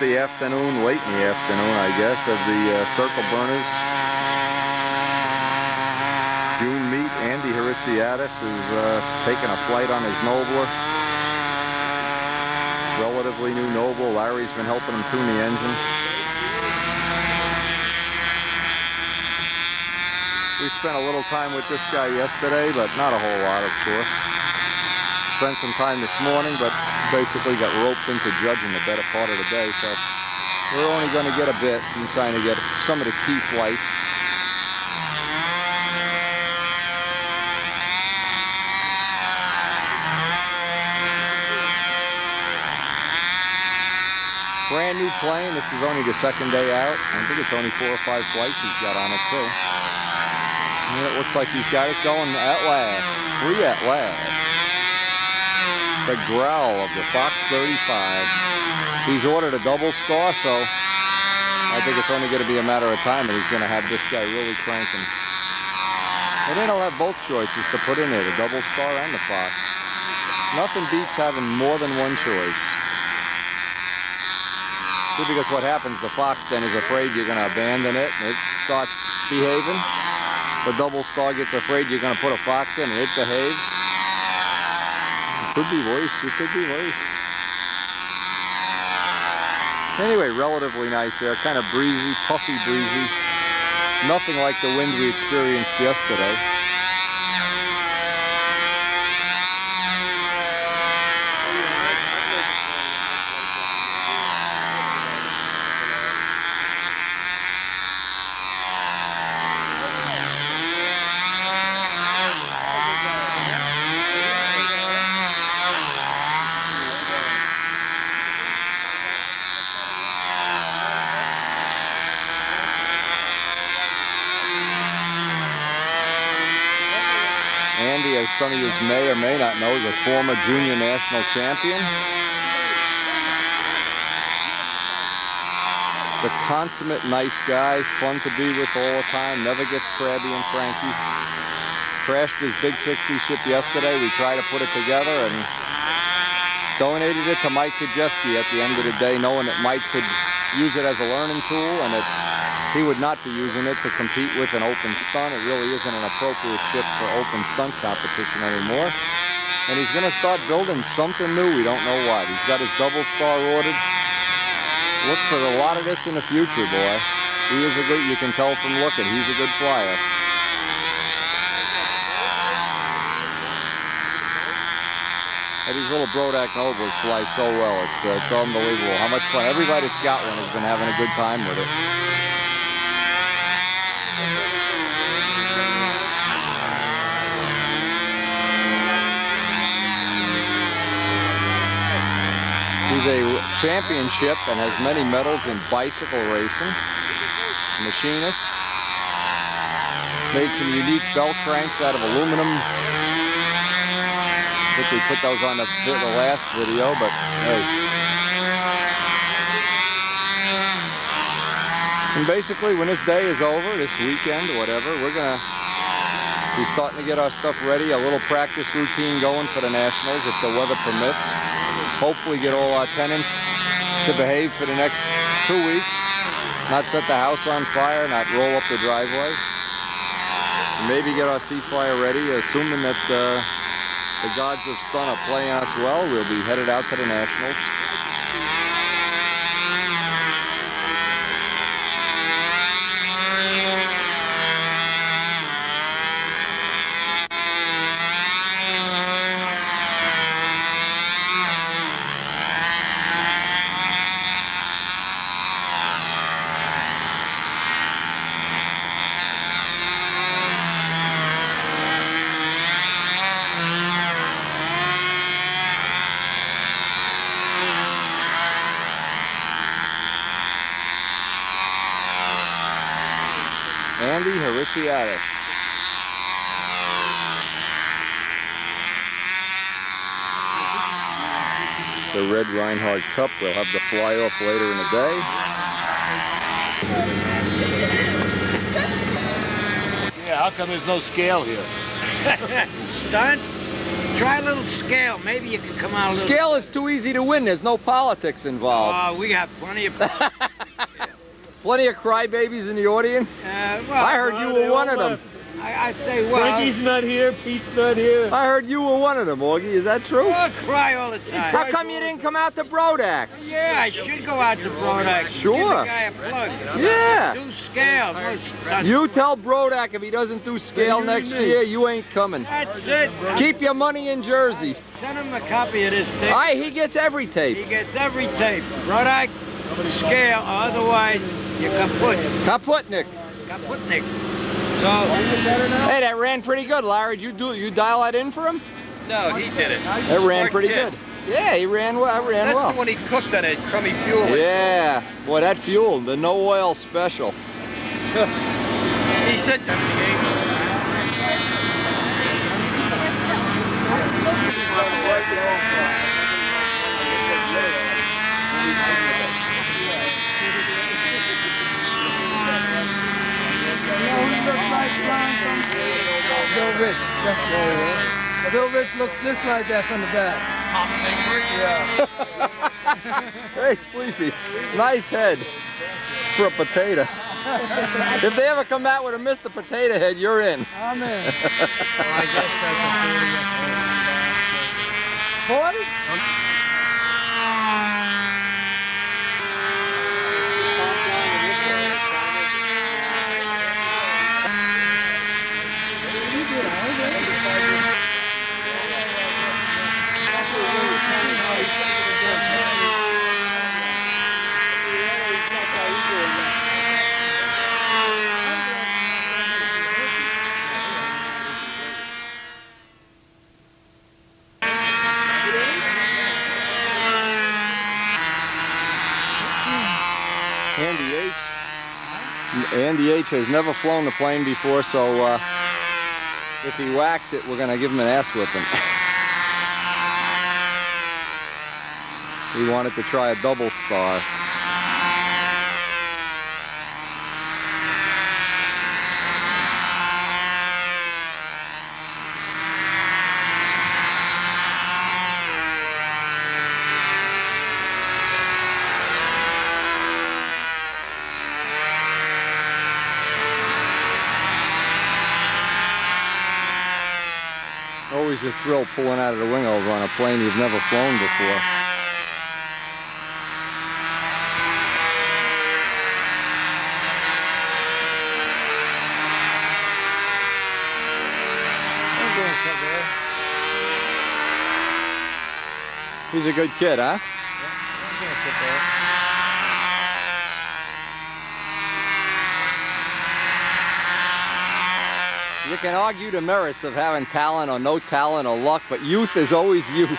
the afternoon, late in the afternoon, I guess, of the Circle Burners June meet. Andy Harisiadis is taking a flight on his Nobler. Relatively new Noble. Larry's been helping him tune the engine. We spent a little time with this guy yesterday, but not a whole lot, of course. Spent some time this morning, but basically got roped into judging the better part of the day, so we're only going to get a bit. I'm trying to get some of the key flights. Brand new plane. This is only the second day out. I think it's only 4 or 5 flights he's got on it too. And it looks like he's got it going at last. 3 at last. The growl of the Fox 35. He's ordered a double star, so I think it's only going to be a matter of time that he's going to have this guy really cranking. And then he'll have both choices to put in there, the double star and the Fox. Nothing beats having more than one choice. See, because what happens, the Fox then is afraid you're going to abandon it, and it starts behaving. The double star gets afraid you're going to put a Fox in, and it behaves. It could be worse. It could be worse. Anyway, relatively nice air, kind of breezy, puffy breezy. Nothing like the wind we experienced yesterday. Andy, as some of you may or may not know, is a former junior national champion. The consummate nice guy, fun to be with all the time, never gets crabby and cranky. Crashed his big 60 ship yesterday. We tried to put it together and donated it to Mike Kajeski at the end of the day, knowing that Mike could use it as a learning tool and that he would not be using it to compete with an open stunt. It really isn't an appropriate ship for open stunt competition anymore. And he's going to start building something new. We don't know what. He's got his double star ordered. Look for a lot of this in the future, boy. He is a good, you can tell from looking, he's a good flyer. And these little Brodak Nobles fly so well. It's unbelievable how much fun. Everybody that's got one has been having a good time with it. He's a championship and has many medals in bicycle racing. Machinist. Made some unique belt cranks out of aluminum. I think we put those on the last video, but hey. And basically, when this day is over, this weekend or whatever, we're going to be starting to get our stuff ready. A little practice routine going for the Nationals if the weather permits. Hopefully get all our tenants to behave for the next 2 weeks. Not set the house on fire, not roll up the driveway. Maybe get our Seaflyer ready, assuming that the gods of stun are playing us well. We'll be headed out to the Nationals. Andy Harisiadis. The Red Reinhardt Cup. We'll have the fly-off later in the day. Yeah, how come there's no scale here? Stunt? Try a little scale. Maybe you can come out a little. Scale is too easy to win. There's no politics involved. Oh, we have plenty of. Plenty of crybabies in the audience. Well, I heard you were one of them. I say, well. Frankie's not here, Pete's not here. I heard you were one of them, Augie. Is that true? I cry all the time. How come you didn't come out to Brodax? Yeah, I should go out to Brodax. Sure. Give the guy a plug. Yeah. Do scale. You tell Brodak if he doesn't do scale next year, you ain't coming. That's it. Keep your money in Jersey. Send him a copy of this thing. He gets every He tape. gets every tape. Brodak, scale, or otherwise you're kaput. Kaputnik. Kaputnik. So, Hey, that ran pretty good, Larry. Did you dial that in for him? No, he did it. It ran pretty good. Yeah, he ran well. That's the one he cooked on it, crummy fuel. Yeah, boy, that fuel, the no oil special. He said. Bill Rich. Bill Rich looks just like that from the back. Yeah. Hey, Sleepy, nice head for a potato. If they ever come out with a Mr. Potato Head, you're in. I'm in. 40? Andy H has never flown the plane before, so if he whacks it, we're going to give him an ass whipping. He wanted to try a double star. Always a thrill pulling out of the wing over on a plane you've never flown before. He's a good kid, huh? You can argue the merits of having talent or no talent or luck, but youth is always youth.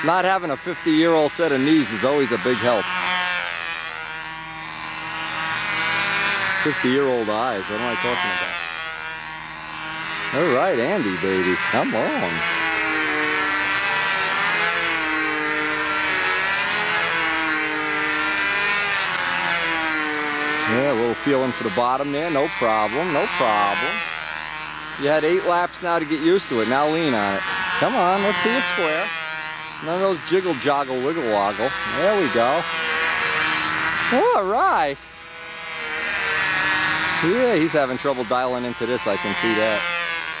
Not having a 50-year-old set of knees is always a big help. 50-year-old eyes, what am I talking about? All right, Andy, baby, come on. Yeah, a little feeling for the bottom there, no problem, no problem. You had 8 laps now to get used to it, now lean on it. Come on, let's see a square. None of those jiggle, joggle, wiggle, woggle. There we go. All right. Yeah, he's having trouble dialing into this, I can see that.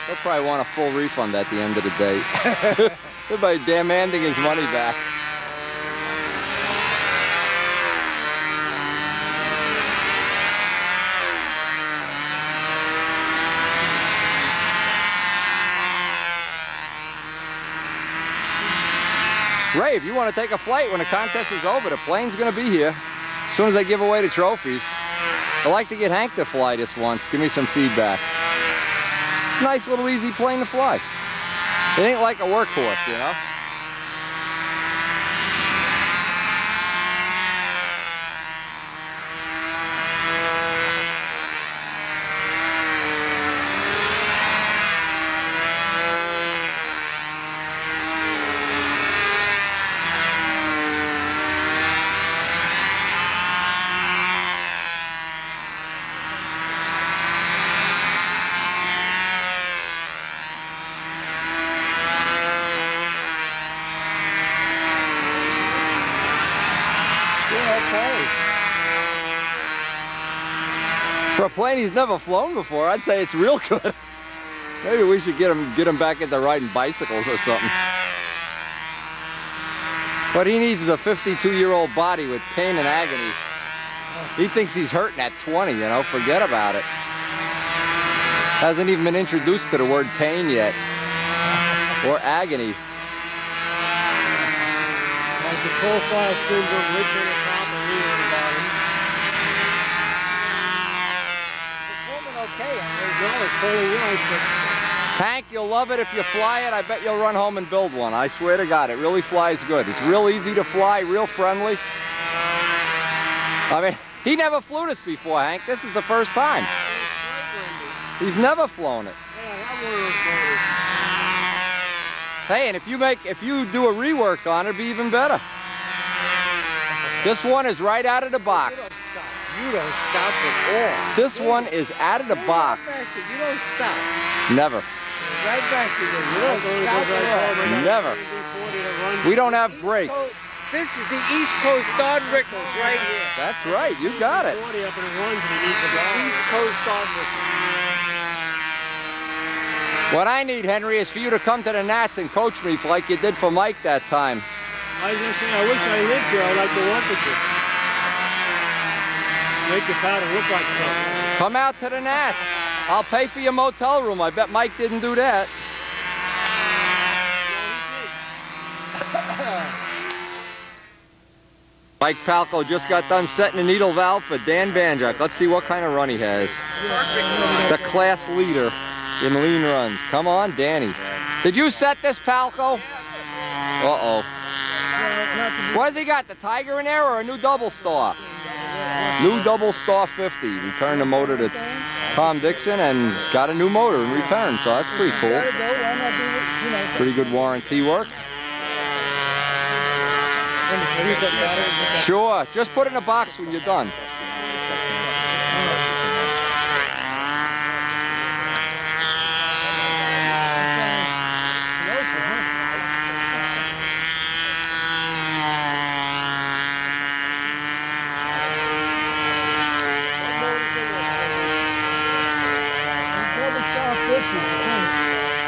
He'll probably want a full refund at the end of the day. Everybody demanding his money back. Ray, if you want to take a flight when the contest is over, the plane's going to be here as soon as I give away the trophies. I'd like to get Hank to fly this once. Give me some feedback. Nice little easy plane to fly. It ain't like a workhorse, you know? For a plane he's never flown before, I'd say it's real good. Maybe we should get him back into riding bicycles or something. What he needs is a 52-year-old body with pain and agony. He thinks he's hurting at 20, you know, forget about it. Hasn't even been introduced to the word pain yet. Or agony. Like the profile syndrome, Richard at top and Lee at the bottom. It's holding okay. It's pulling right, but Hank, you'll love it if you fly it. I bet you'll run home and build one. I swear to God, it really flies good. It's real easy to fly, real friendly. I mean, he never flew this before, Hank. This is the first time. He's never flown it. Hey, and if you do a rework on it, it'll be even better. This one is right out of the box. you don't stop at all. This one is out of the box. You don't stop. Never. Right back to you. You don't stop at all. Never. We don't have brakes. This is the East Coast Don Rickles right here. That's right. You got it. East Coast Don Rickles. What I need, Henry, is for you to come to the Nats and coach me like you did for Mike that time. I was going to say, I wish I lived here. I'd like to work with you. Make your pattern look like something. Come out to the Nats. I'll pay for your motel room. I bet Mike didn't do that. Mike Palco just got done setting the needle valve for Dan Banjak. Let's see what kind of run he has. The class leader in lean runs. Come on, Danny. Did you set this, Palco? Uh-oh. What's he got, the Tiger in there or a new double star? New double star 50. Returned the motor to Tom Dixon and got a new motor in return, so that's pretty cool. Pretty good warranty work. Sure, just put it in a box when you're done.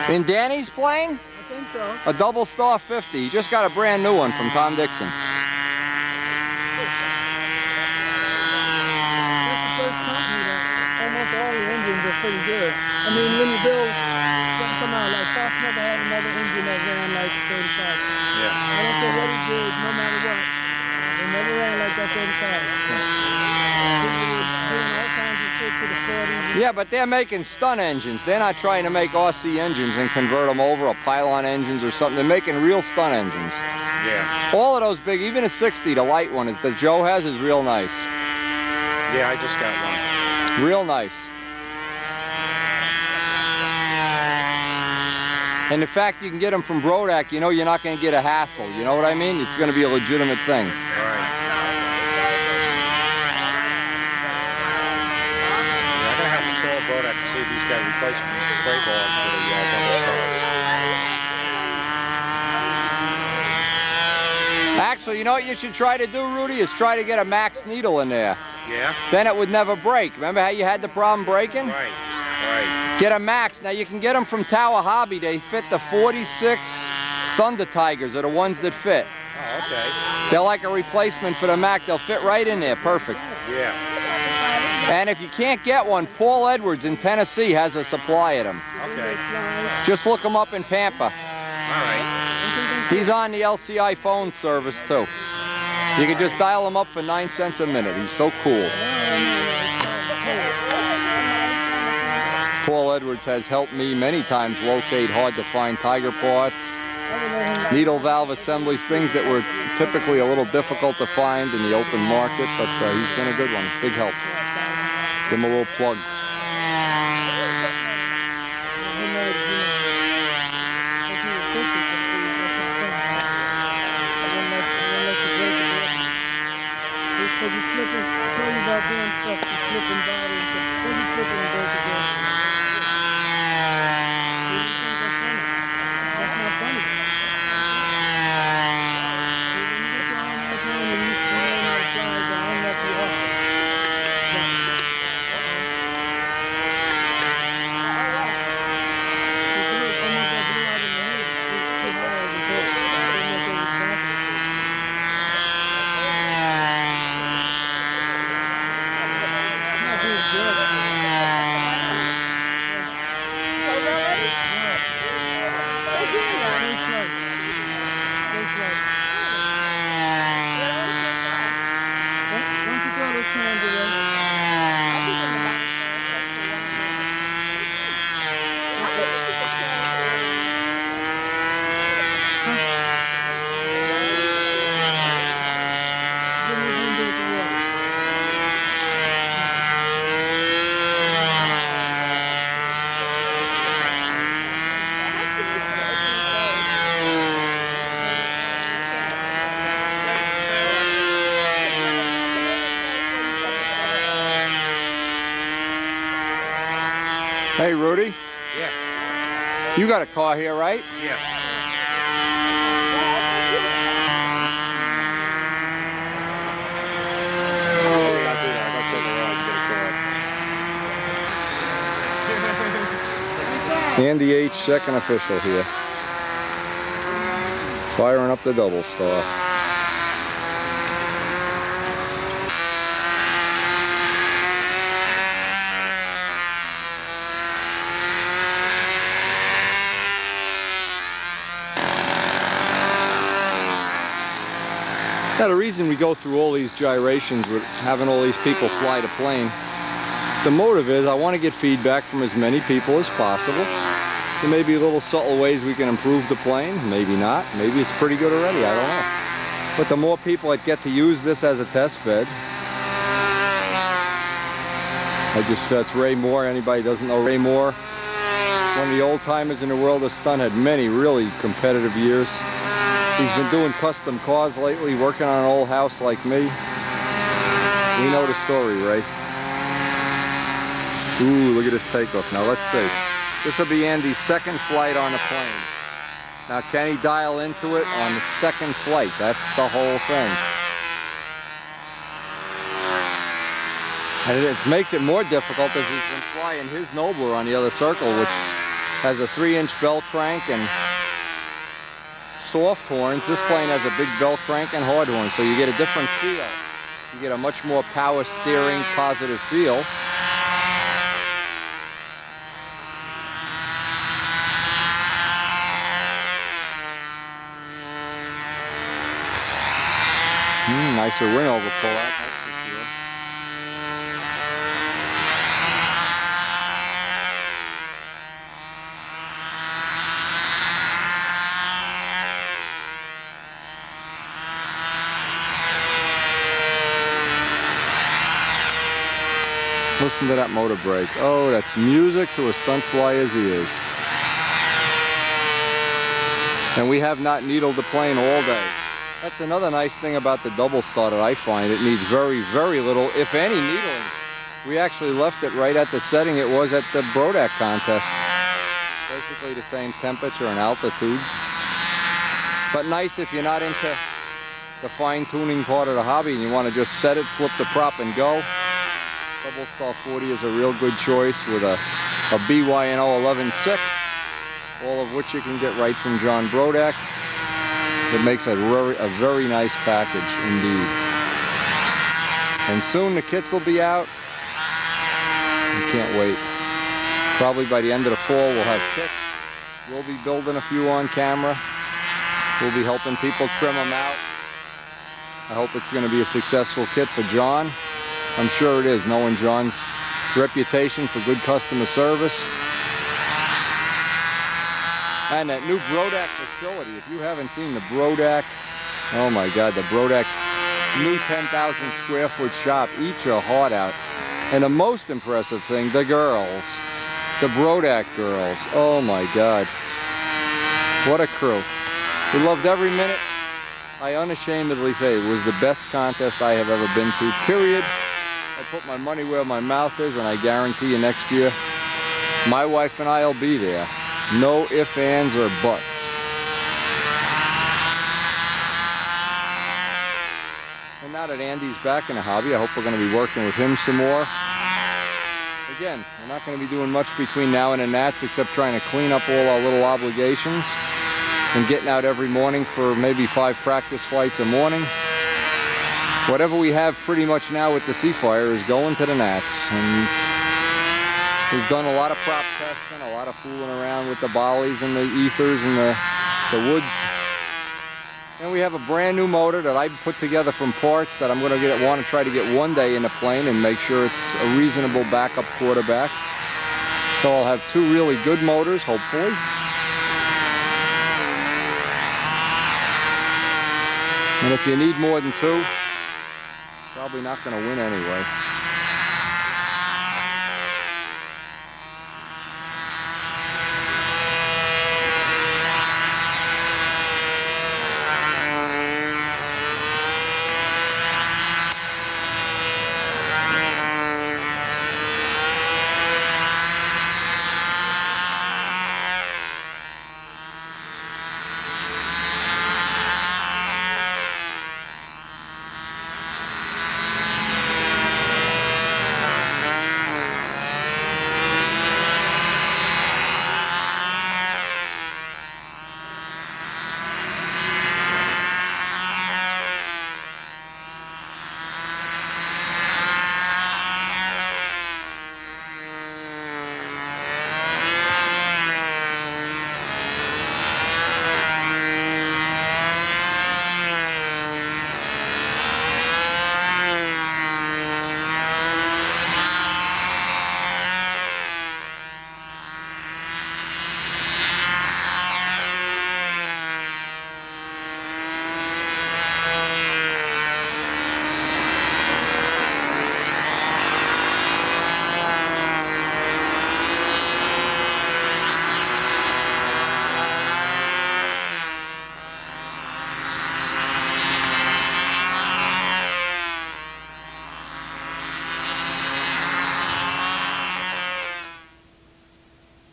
In Danny's plane? I think so. A double star 50. He just got a brand new one from Tom Dixon. That's the first company that almost all the engines are pretty good. I mean, when you build, come on, like Fox never had another engine that ran like 35. Yeah. I don't care what he did, no matter what. They never ran like that 35. People were doing all kinds of shit to the 40s. Yeah, but they're making stunt engines. They're not trying to make RC engines and convert them over, or pylon engines or something. They're making real stunt engines. Yeah. All of those big, even a 60, the light one that Joe has is real nice. Yeah, I just got one. Real nice. And the fact you can get them from Brodak, you know you're not going to get a hassle. You know what I mean? It's going to be a legitimate thing. Right. Brodak to see if he's got replacement spray balls for the double star. Actually, you know what you should try to do, Rudy, is try to get a max needle in there. Yeah? Then it would never break. Remember how you had the problem breaking? Right, right. Get a max. Now you can get them from Tower Hobby. They fit the 46 Thunder Tigers are the ones that fit. Oh, okay. They're like a replacement for the Mac. They'll fit right in there. Perfect. Yeah. And if you can't get one, Paul Edwards in Tennessee has a supply of them. Okay. Just look him up in Pampa. All right. He's on the LCI phone service too. You can just dial him up for 9 cents a minute. He's so cool. Paul Edwards has helped me many times locate hard-to-find Tiger parts, needle valve assemblies, things that were typically a little difficult to find in the open market, but he's been a good one. Big help. Give him a little plug. Hey, Rudy. Yeah. You got a car here, right? Yeah. Andy H, second official here. Firing up the double star. Now the reason we go through all these gyrations with having all these people fly the plane, the motive is I want to get feedback from as many people as possible. There may be little subtle ways we can improve the plane, maybe not, maybe it's pretty good already, I don't know. But the more people that get to use this as a test bed, that's Ray Moore. Anybody doesn't know Ray Moore? One of the old timers in the world of stunt, had many really competitive years. He's been doing custom cars lately, working on an old house like me. We know the story, Ray. Ooh, look at this takeoff. Now let's see. This will be Andy's second flight on the plane. Now can he dial into it on the second flight? That's the whole thing. And it makes it more difficult as he's been flying his Nobler on the other circle, which has a 3-inch bell crank and soft horns. This plane has a big bell crank and hard horns, so you get a different feel. You get a much more power steering, positive feel. Nicer wing over pull out, that's for sure. Listen to that motor brake. Oh, that's music to a stunt flyer's ears. And we have not needled the plane all day. That's another nice thing about the double star that I find. It needs very, very little, if any, needling. We actually left it right at the setting it was at the Brodak contest. Basically the same temperature and altitude. But nice if you're not into the fine-tuning part of the hobby and you want to just set it, flip the prop, and go. Double Star 40 is a real good choice with a BYNO 11.6, all of which you can get right from John Brodak. It makes a very nice package indeed. And soon the kits will be out. I can't wait. Probably by the end of the fall we'll have kits. We'll be building a few on camera. We'll be helping people trim them out. I hope it's going to be a successful kit for John. I'm sure it is, knowing John's reputation for good customer service. And that new Brodak facility, if you haven't seen the Brodak, oh my God, the Brodak new 10,000 square foot shop, eat your heart out. And the most impressive thing, the girls, the Brodak girls, oh my God. What a crew. We loved every minute. I unashamedly say it was the best contest I have ever been to, period. I put my money where my mouth is, and I guarantee you next year, my wife and I will be there. No ifs, ands, or buts. And now that Andy's back in the hobby, I hope we're going to be working with him some more. Again, we're not going to be doing much between now and the Nats except trying to clean up all our little obligations and getting out every morning for maybe 5 practice flights a morning. whatever we have pretty much now with the Seafire is going to the Nats. And we've done a lot of prop testing, a lot of fooling around with the bollies and the ethers and the woods. And we have a brand new motor that I put together from parts that I'm going to want to try to get one day in the plane and make sure it's a reasonable backup quarterback. So I'll have two really good motors, hopefully. And if you need more than two, probably not going to win anyway.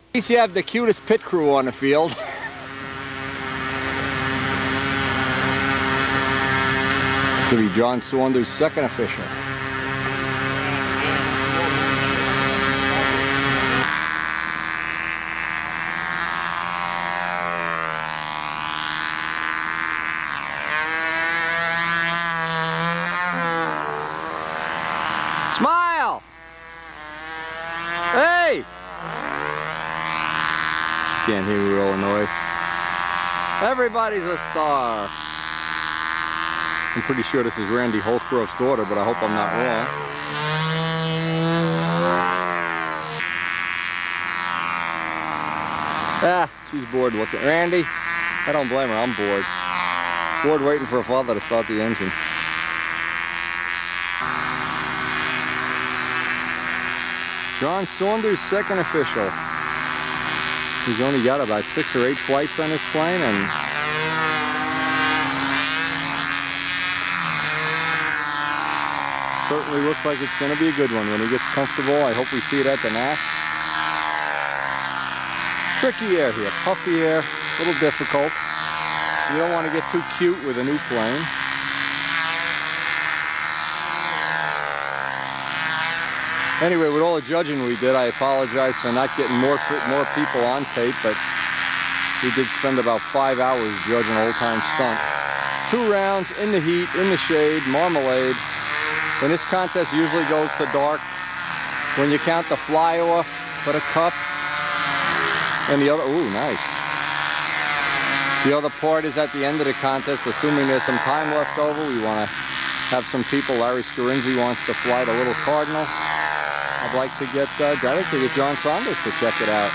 At least you have the cutest pit crew on the field. To be John Saunders' second official. Smile! Hey! Can't hear me roll noise. Everybody's a star. I'm pretty sure this is Randy Holcroft's daughter, but I hope I'm not wrong. Ah, she's bored looking. Randy, I don't blame her, I'm bored. Bored waiting for her father to start the engine. John Saunders, second official. He's only got about 6 or 8 flights on this plane, and certainly looks like it's going to be a good one when he gets comfortable. I hope we see it at the Nats. Tricky air here, puffy air, a little difficult. You don't want to get too cute with a new plane. Anyway, with all the judging we did, I apologize for not getting more people on tape, but we did spend about 5 hours judging an old-time stunt. 2 rounds in the heat, in the shade, marmalade. And this contest usually goes to dark. When you count the fly-off for the cup, and the other, ooh, nice. The other part is at the end of the contest, assuming there's some time left over. We want to have some people. Larry Scarinzi wants to fly the little Cardinal. I'd like to get John Saunders to check it out.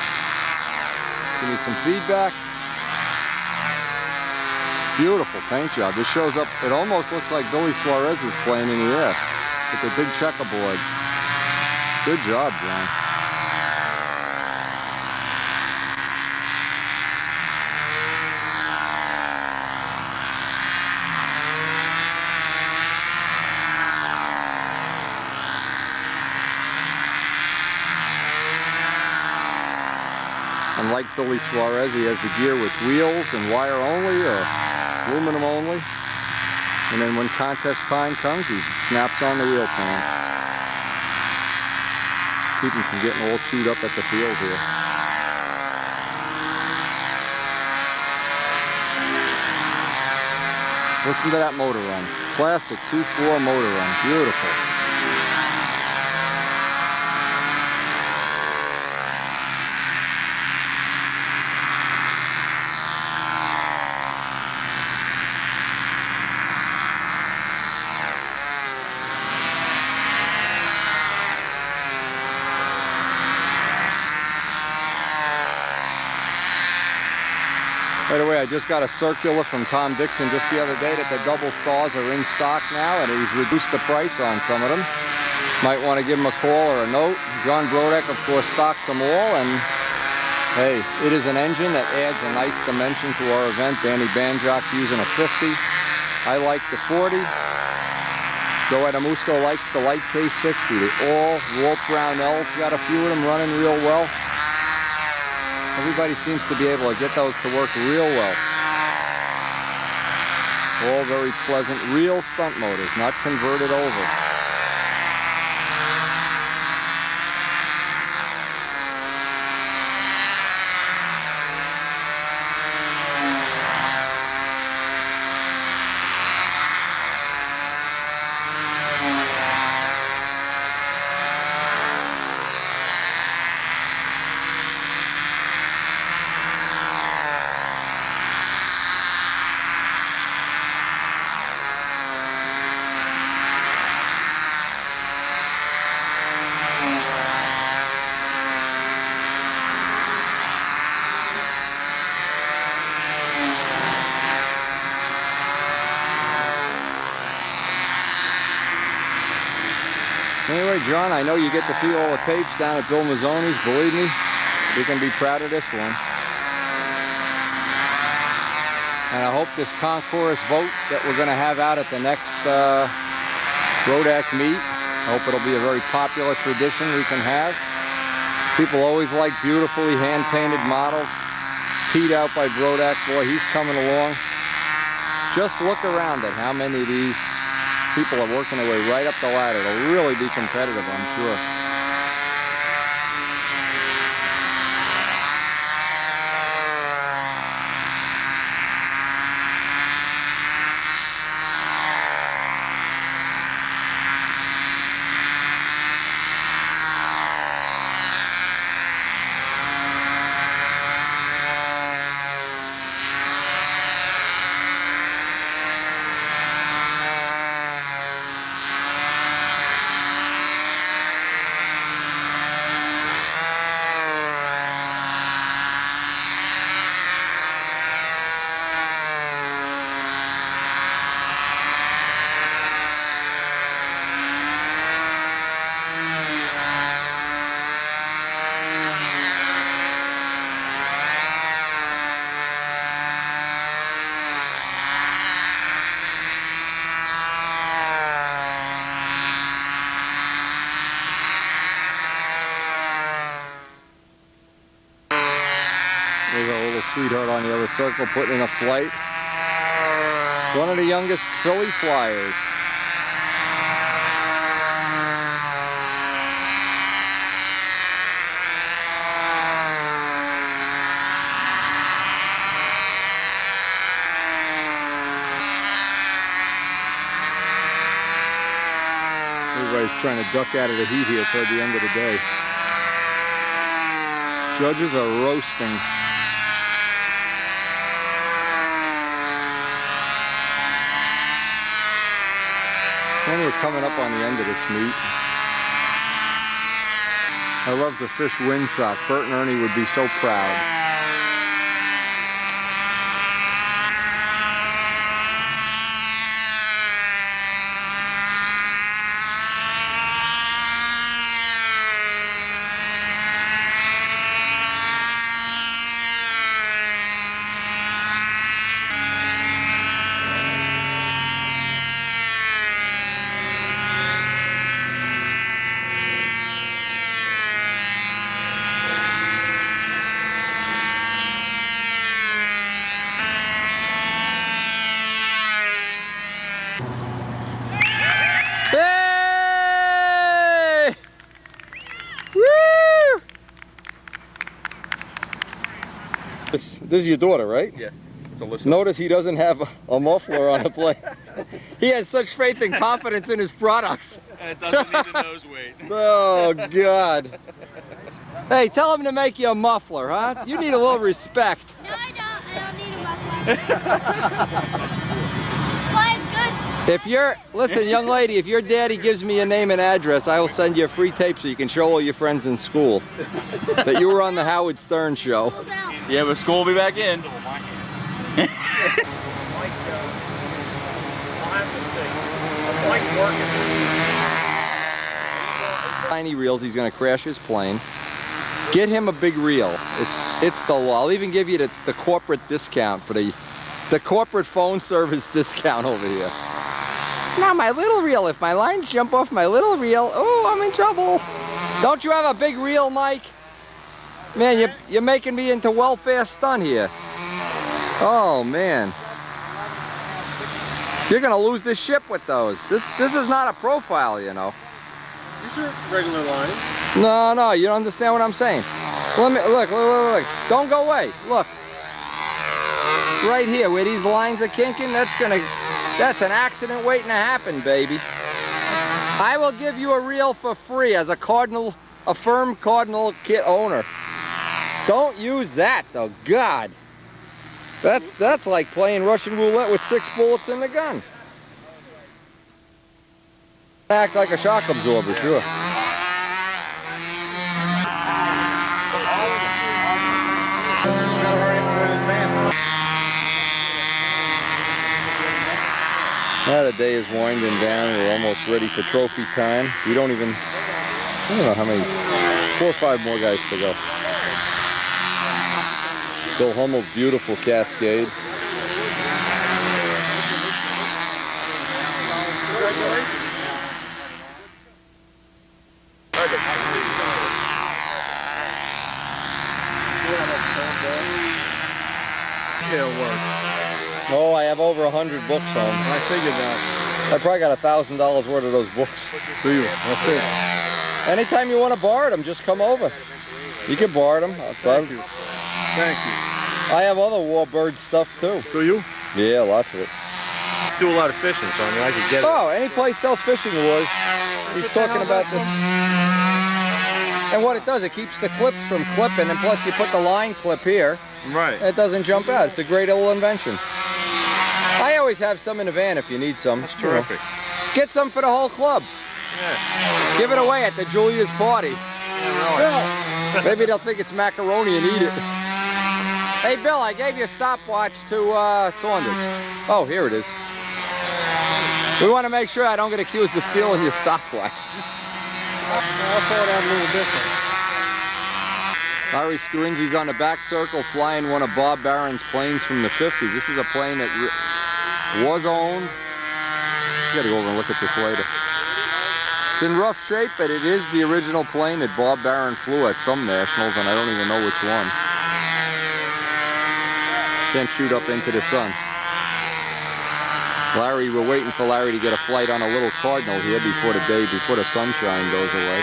Give me some feedback. Beautiful paint job. This shows up, it almost looks like Billy Suarez's plane in the air with the big checkerboards. Good job, John. Unlike Billy Suarez, he has the gear with wheels and wire only or aluminum only. And then when contest time comes, he snaps on the wheel pants. Keep him from getting all chewed up at the field here. Listen to that motor run. Classic 2.4 motor run. Beautiful. By the way, I just got a circular from Tom Dixon just the other day that the double stars are in stock now, and he's reduced the price on some of them. Might want to give him a call or a note. John Brodeck, of course, stocks them all, and hey, it is an engine that adds a nice dimension to our event. Danny Banjock's using a 50. I like the 40. Joe Adamusto likes the light case 60. The all Walt Brownells got a few of them running real well. Everybody seems to be able to get those to work real well. All very pleasant, real stunt motors, not converted over. Anyway, John, I know you get to see all the tapes down at Bill Mazzoni's. Believe me, you can be proud of this one. And I hope this concourse vote that we're going to have out at the next Brodeck meet, I hope it'll be a very popular tradition we can have. People always like beautifully hand-painted models. Pete out by Brodeck, boy, he's coming along. Just look around at how many of these people are working their way right up the ladder. It'll really be competitive, I'm sure. There's our little sweetheart on the other circle putting in a flight. One of the youngest Philly flyers. Everybody's trying to duck out of the heat here toward the end of the day. Judges are roasting. And we're coming up on the end of this meet. I love the fish windsock. Bert and Ernie would be so proud. This is your daughter, right? Yeah. So listen. Notice he doesn't have a muffler on the plane. He has such faith and confidence in his products. And it doesn't need a nose weight. Oh, God. Hey, tell him to make you a muffler, huh? You need a little respect. No, I don't. I don't need a muffler. Well, it's good. If you're, listen, young lady, if your daddy gives me a name and address, I will send you a free tape so you can show all your friends in school that you were on the Howard Stern show. School's out. Yeah, but school will be back in. Tiny reels, he's going to crash his plane. Get him a big reel. It's the law. I'll even give you the corporate discount for the corporate phone service discount over here. Now my little reel, if my lines jump off my little reel, oh, I'm in trouble. Don't you have a big reel, Mike? Man, you're making me into welfare stun here. Oh, man. You're going to lose this ship with those. This is not a profile, you know. These are regular lines. No, you don't understand what I'm saying. Let me, look. Don't go away. Look. Right here, where these lines are kinking, that's an accident waiting to happen, baby. I will give you a reel for free as a firm Cardinal kit owner. Don't use that, though. God. That's like playing Russian roulette with 6 bullets in the gun. Act like a shock absorber, sure. Now the day is winding down. We're almost ready for trophy time. We don't even, I don't know how many, 4 or 5 more guys to go. Bill Hummel's beautiful Cascade. Oh, I have over 100 books home. I figured that. I probably got $1,000 worth of those books. Do you? That's it. Anytime you want to borrow them, just come over. You can borrow them. Thank you. Thank you. I have other Warbird stuff too. Do you? Yeah, lots of it. Do a lot of fishing, so I mean I could get it. Oh, any place sells fishing lures. He's talking about this. And what it does, it keeps the clips from clipping, and plus you put the line clip here. Right. It doesn't jump out. It's a great little invention. I always have some in the van if you need some. That's terrific. Get some for the whole club. Yeah. Give it away at the Julia's party. Yeah, really. Maybe they'll think it's macaroni and eat it. Hey, Bill, I gave you a stopwatch to Saunders. Oh, here it is. We want to make sure I don't get accused of stealing your stopwatch. I'll throw it out a little different. Larry Scarinzi's on the back circle flying one of Bob Barron's planes from the 50s. This is a plane that was owned. You gotta go over and look at this later. It's in rough shape, but it is the original plane that Bob Barron flew at some nationals, and I don't even know which one. Can't shoot up into the sun. Larry, we're waiting for Larry to get a flight on a little Cardinal here before the sunshine goes away.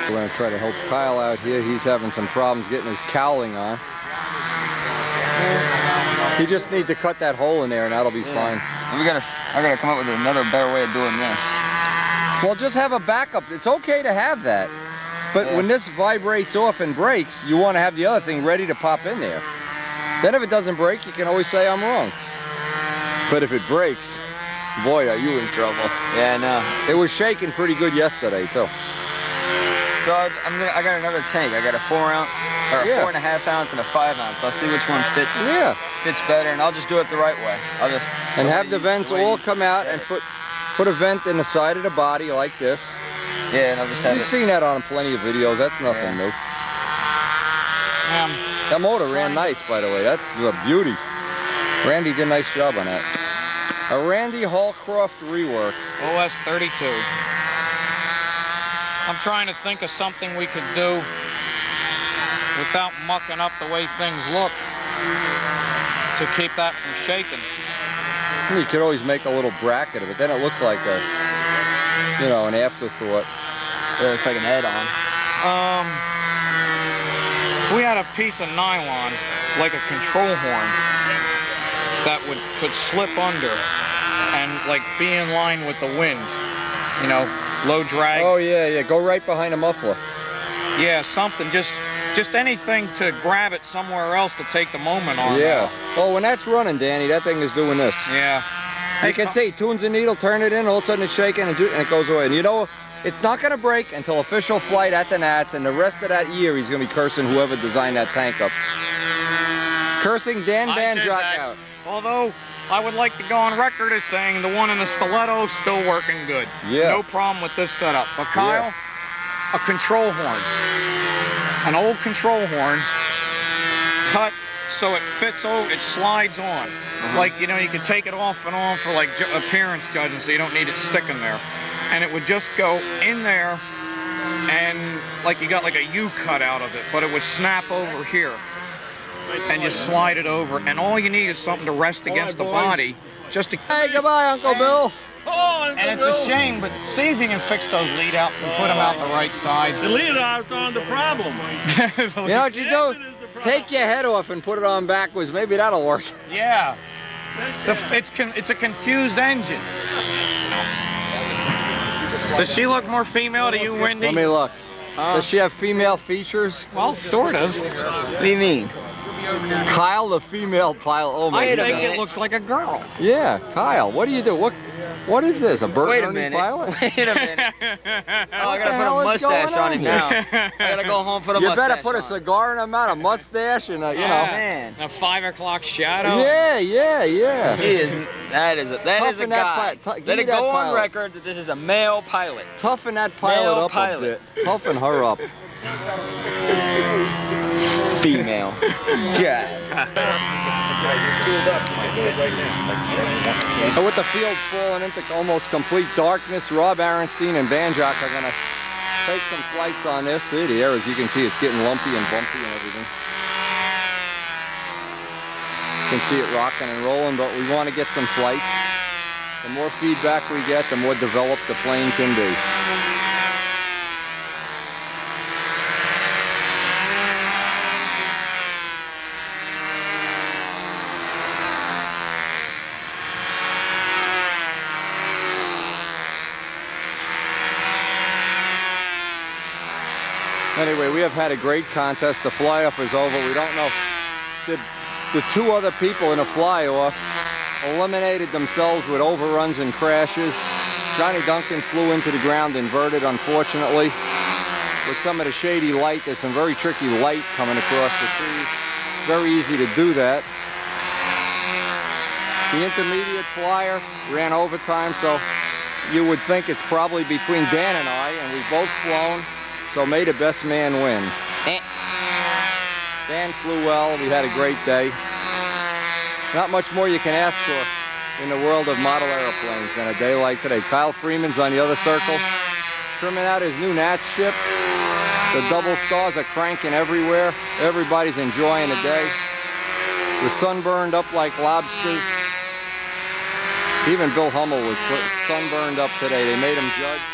We're going to try to help Kyle out here. He's having some problems getting his cowling on. You just need to cut that hole in there and that'll be fine. I gotta come up with another better way of doing this. Well, just have a backup. It's okay to have that. But when this vibrates off and breaks, you want to have the other thing ready to pop in there. Then if it doesn't break, you can always say I'm wrong. But if it breaks, boy, are you in trouble. Yeah, I know. It was shaking pretty good yesterday, too. So I got another tank. I got a 4 ounce, or a 4.5 ounce and a 5 ounce. So I'll see which one fits. Yeah. Fits better, and I'll just do it the right way. I'll just have the vents all come out and put a vent in the side of the body like this. Yeah, and I'll just have You've seen that on plenty of videos. That's nothing new. That motor ran nice, by the way. That's a beauty. Randy did a nice job on that. A Randy Hallcroft rework. OS 32. I'm trying to think of something we could do without mucking up the way things look to keep that from shaking. You could always make a little bracket of it. Then it looks like a, you know, an afterthought. Yeah, it's like an add-on. We had a piece of nylon, like a control horn, that could slip under and like be in line with the wind. You know, low drag. Oh yeah, go right behind the muffler. Yeah, something, just anything to grab it somewhere else to take the moment on. Yeah. Oh, when that's running, Danny, that thing is doing this. Yeah. You can see, tunes the needle, turn it in, all of a sudden it's shaking and it goes away. And you know, it's not going to break until official flight at the Nats, and the rest of that year he's going to be cursing whoever designed that tank up. Cursing Dan Bandrock out. Although, I would like to go on record as saying the one in the stiletto's still working good. Yeah. No problem with this setup. But Kyle, a control horn. An old control horn, cut so it fits over, it slides on. Like, you know, you can take it off and on for like appearance judging, so you don't need it sticking there. And it would just go in there, and like you got like a U cut out of it, but it would snap over here. And you slide it over, and all you need is something to rest against the body, just to... Hey, goodbye, Uncle Bill. And it's a shame, but see if you can fix those lead outs and put them out the right side. The lead outs aren't the problem. You know what you do? Take your head off and put it on backwards. Maybe that'll work. Yeah. It's a confused engine. Does she look more female to you, Wendy? Let me look. Does she have female features? Well, sort of. What do you mean? Kyle, the female pilot. Oh my God. I think it looks like a girl. Yeah, Kyle. What do you do? What is this? A Bert Ernie pilot? Wait a minute. Oh, I gotta put a mustache on him now. I gotta go home and put a mustache on. You better put a cigar in him, out, a mustache, and you know. Man. A 5 o'clock shadow. Yeah. That is a guy. Let it go on record that this is a male pilot. Toughen that pilot up a bit. Toughen her up. Female. God. And with the field falling into almost complete darkness, Rob Aronstein and Bandrock are going to take some flights on this. See, the air, as you can see, it's getting lumpy and bumpy and everything. You can see it rocking and rolling, but we want to get some flights. The more feedback we get, the more developed the plane can be. Anyway, we have had a great contest. The fly-off is over. We don't know. The 2 other people in a fly-off eliminated themselves with overruns and crashes. Johnny Duncan flew into the ground inverted, unfortunately. With some of the shady light, there's some very tricky light coming across the trees. Very easy to do that. The intermediate flyer ran overtime, so you would think it's probably between Dan and I, and we've both flown. So may the best man win. Dan flew well. We had a great day. Not much more you can ask for in the world of model airplanes than a day like today. Kyle Freeman's on the other circle, trimming out his new Nats ship. The double stars are cranking everywhere. Everybody's enjoying the day. The sun burned up like lobsters. Even Bill Hummel was sunburned up today. They made him judge.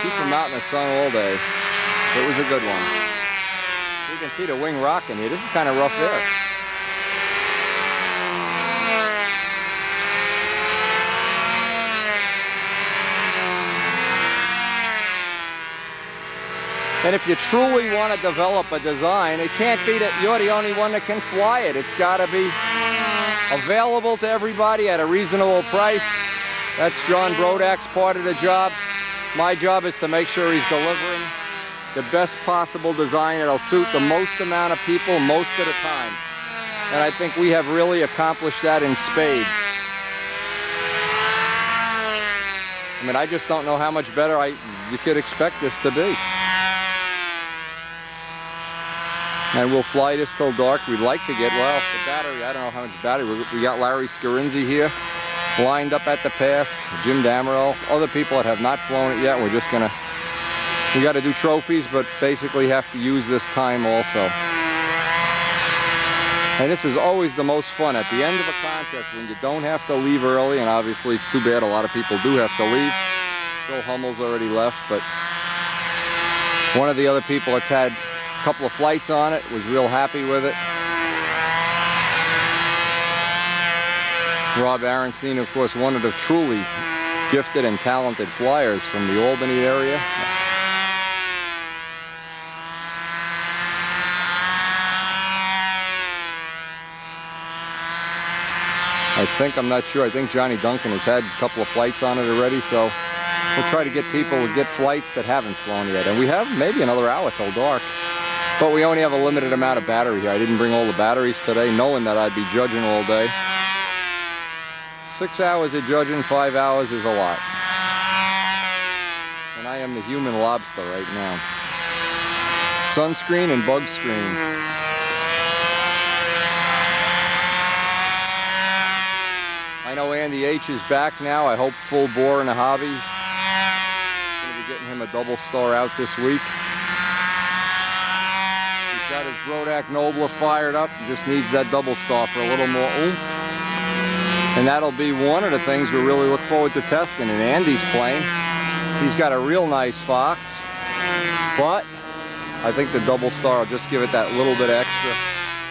Keep him out in the sun all day. It was a good one. You can see the wing rocking here. This is kind of rough air. And if you truly want to develop a design, it can't be that you're the only one that can fly it. It's got to be available to everybody at a reasonable price. That's John Brodak's part of the job. My job is to make sure he's delivering the best possible design that'll suit the most amount of people most of the time. And I think we have really accomplished that in spades. I mean, I just don't know how much better you could expect this to be. And we'll fly this till dark. We'd like to get, well, the battery, I don't know how much battery. We got Larry Scarinzi here, lined up at the pass, Jim Damerel, other people that have not flown it yet. We're just gonna, we got to do trophies, but basically have to use this time also. And this is always the most fun at the end of a contest when you don't have to leave early, and obviously it's too bad a lot of people do have to leave. Bill Hummel's already left, but one of the other people that's had a couple of flights on it was real happy with it. Rob Aronstein, of course, one of the truly gifted and talented flyers from the Albany area. I'm not sure, I think Johnny Duncan has had a couple of flights on it already, so we'll try to get people to get flights that haven't flown yet. And we have maybe another hour till dark, but we only have a limited amount of battery here. I didn't bring all the batteries today, knowing that I'd be judging all day. 6 hours of judging, 5 hours is a lot. And I am the human lobster right now. Sunscreen and bug screen. I know Andy H is back now. I hope full bore in the hobby. Going to be getting him a double star out this week. He's got his Rodak Nobler fired up. He just needs that double star for a little more oomph. And that'll be one of the things we really look forward to testing in Andy's plane. He's got a real nice Fox, but I think the double star will just give it that little bit extra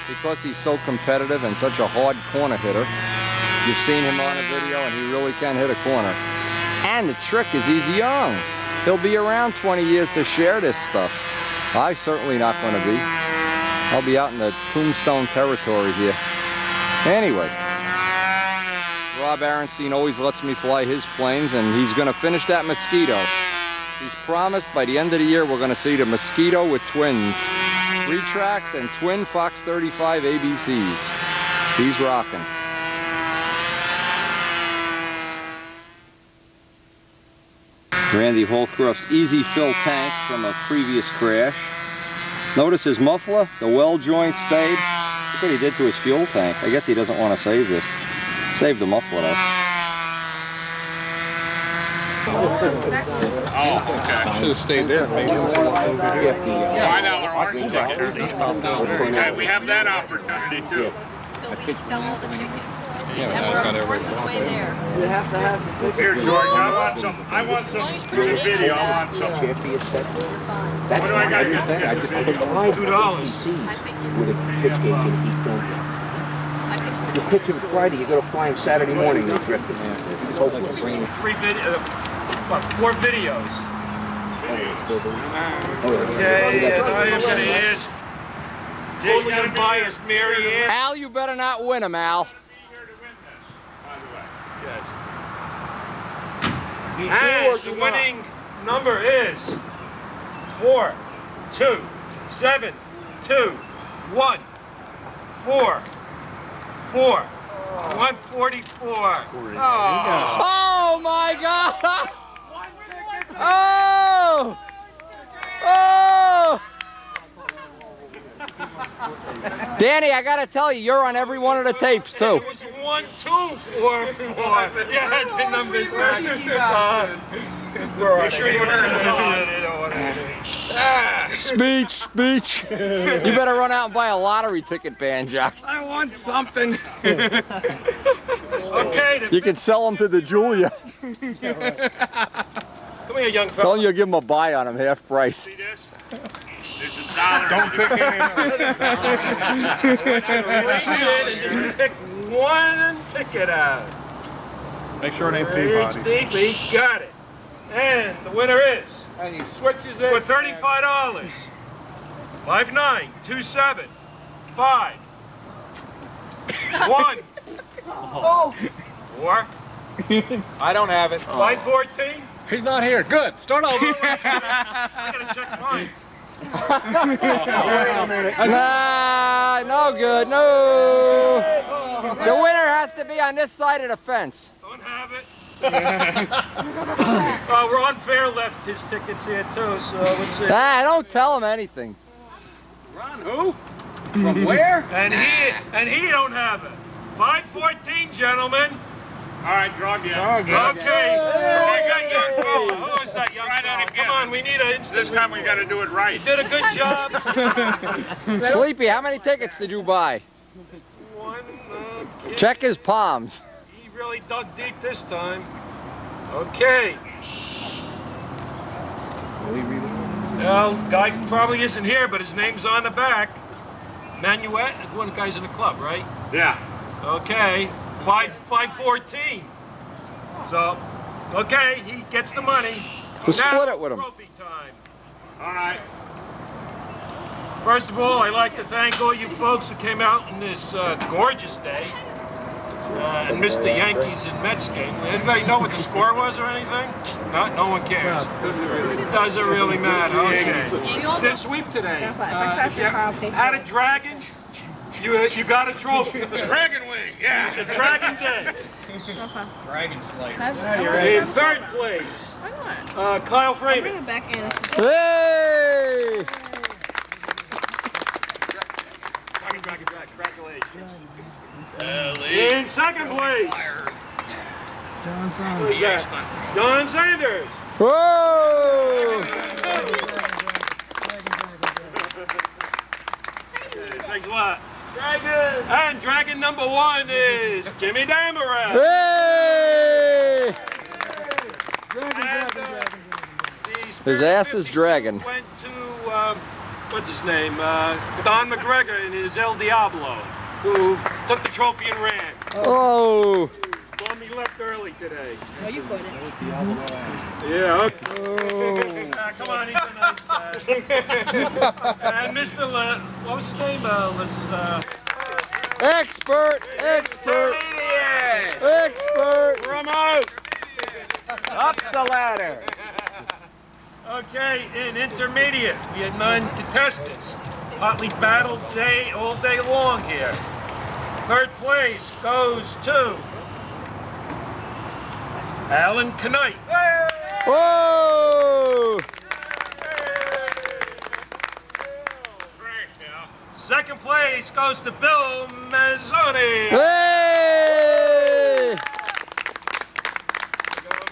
because he's so competitive and such a hard corner hitter. You've seen him on a video, and he really can hit a corner. And the trick is he's young. He'll be around 20 years to share this stuff. I'm certainly not going to be. I'll be out in the tombstone territory here. Anyway, Rob Aronstein always lets me fly his planes, and he's going to finish that Mosquito. He's promised by the end of the year we're going to see the Mosquito with twins. 3 tracks and twin Fox 35 ABCs. He's rocking. Randy Holcroft's easy fill tank from a previous crash. Notice his muffler, the well joint stayed. Look what he did to his fuel tank. I guess he doesn't want to save this. Save the muffler though. Oh, okay. Should have stayed there. Maybe. Find out our art tickets. Okay, we have that opportunity too. Yeah, that's not everybody. You have to have. Here, George, I want some video. I want some. That's What do I got? everything. I just put $5 $2. with a pitch gauge and heat done. You pitch him Friday, you go to fly him Saturday morning, they drift him. It's hopeless. 4 videos. Okay, and I am going to ask Jay, unbiased Mary Ann. Al, you better not win him, Al. And the winning number is 4, 2, 7, 2, 1, 4, 4, 144. Oh my God! Oh! Oh! Danny, I gotta tell you, you're on every one of the tapes too. It was 1, 2, 4, 4. Yeah, the numbers back. Make sure you Speech. You better run out and buy a lottery ticket, Banjack. I want something. Okay. You can sell them to the Julia. Come here, young fella. Tell them you'll give them a buy on them, half price. See this? There's $1. Don't pick any. Just pick one ticket out. Make sure it ain't Peabody. HDB, got it. And the winner is. And he switches it. For $35. 5927 5 1 4 I don't have it. 514. He's not here. Good. Start over. I gotta check mine. Nah, no good, no. The winner has to be on this side of the fence. Don't have it. Ron Fair left his tickets here too, so let's see. Ah, don't tell him anything. Ron who? From where? And he don't have it. 514, gentlemen. All right, drug you. Okay. Who's that young fella? Who is that young fella? Come on, we need an instant. This time we got to do it right. You did a good job. Sleepy, how many tickets did you buy? One. Check his palms. He really dug deep this time. Okay. Well, guy probably isn't here, but his name's on the back. Manuet is one of the guys in the club, right? Yeah. Okay. 514. So, okay, he gets the money. We'll split it with him. Trophy time. All right. First of all, I'd like to thank all you folks who came out on this gorgeous day and missed the Yankees and Mets game. Anybody know what the score was or anything? No one cares. Doesn't really matter. Okay. Did sweep today. If you had a dragon, you got a trophy. Dragon wing, yeah. The Dragon Day. Dragon Slayer. In third place, Kyle Freeman. Bring it back in. Hey! Congratulations. In second place, John Sanders. Whoa! Thanks a lot. Dragon. And Dragon number 1 is Jimmy Damarel. Hey! His ass is dragon. Went to, what's his name? Don McGregor and his El Diablo, who took the trophy and ran. Oh! Well, he left early today. Oh, you put it. Yeah, okay. Come on, he's a nice guy. And Mr. What was his name? Expert! Expert! Expert! Promote! Up the ladder. Okay, in intermediate, we had 9 contestants. Hotly battled all day long here. Third place goes to Alan Knight. Whoa! Second place goes to Bill Mazzoni. Hey!